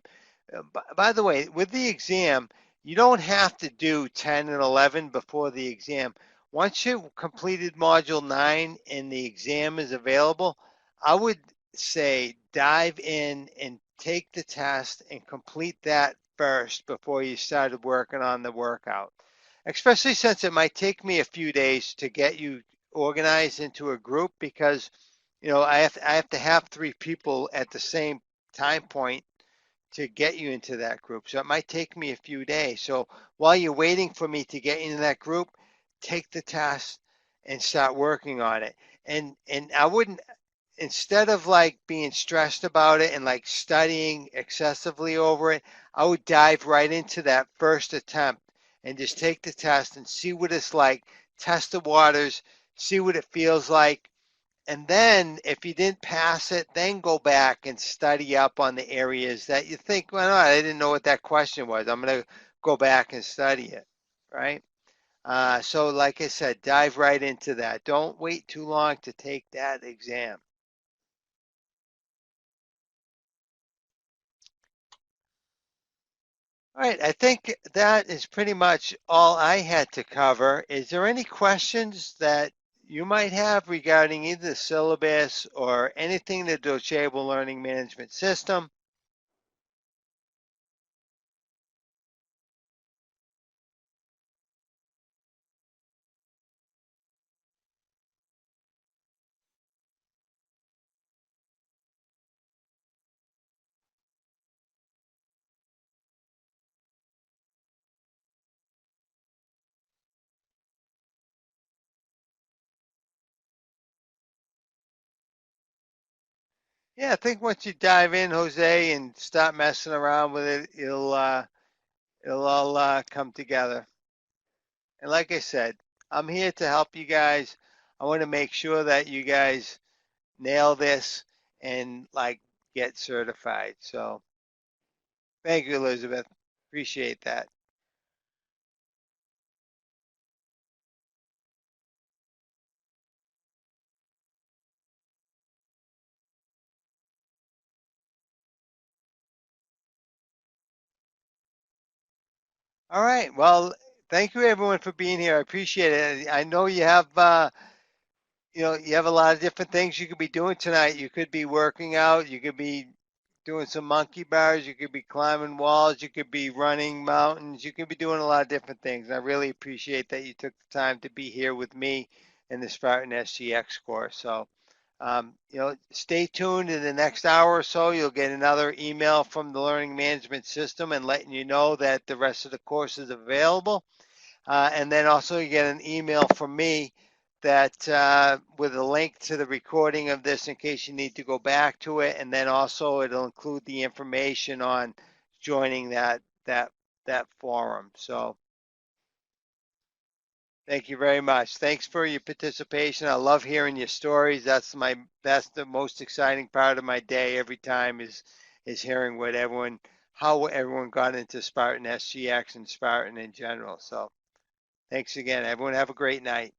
By the way, with the exam, you don't have to do 10 and 11 before the exam. Once you've completed module 9 and the exam is available, I would say dive in and take the test and complete that first before you started working on the workout. Especially since it might take me a few days to get you organized into a group, because you know I have to have 3 people at the same time point to get you into that group. So it might take me a few days. So while you're waiting for me to get into that group, take the test and start working on it. And I wouldn't, instead of like being stressed about it and like studying excessively over it, I would dive right into that first attempt and just take the test and see what it's like, test the waters, see what it feels like. And then if you didn't pass it, then go back and study up on the areas that you think, well, no, I didn't know what that question was. I'm going to go back and study it, right? So like I said, dive right into that. Don't wait too long to take that exam. All right, I think that is pretty much all I had to cover. Is there any questions that you might have regarding either the syllabus or anything the Docebo Learning Management System? Yeah, I think once you dive in, Jose, and start messing around with it, it'll all come together. And like I said, I'm here to help you guys. I want to make sure that you guys nail this and like get certified. So thank you, Elizabeth. Appreciate that. All right. Well, thank you everyone for being here. I appreciate it. I know you have a lot of different things you could be doing tonight. You could be working out. You could be doing some monkey bars. You could be climbing walls. You could be running mountains. You could be doing a lot of different things. I really appreciate that you took the time to be here with me in the Spartan SGX course. So, stay tuned in the next hour or so. You'll get another email from the Learning Management System and letting you know that the rest of the course is available. And then also you get an email from me that with a link to the recording of this in case you need to go back to it. And then also it'll include the information on joining that forum. So thank you very much. Thanks for your participation. I love hearing your stories. That's the most exciting part of my day every time is hearing how everyone got into Spartan SGX and Spartan in general. So thanks again. Everyone have a great night.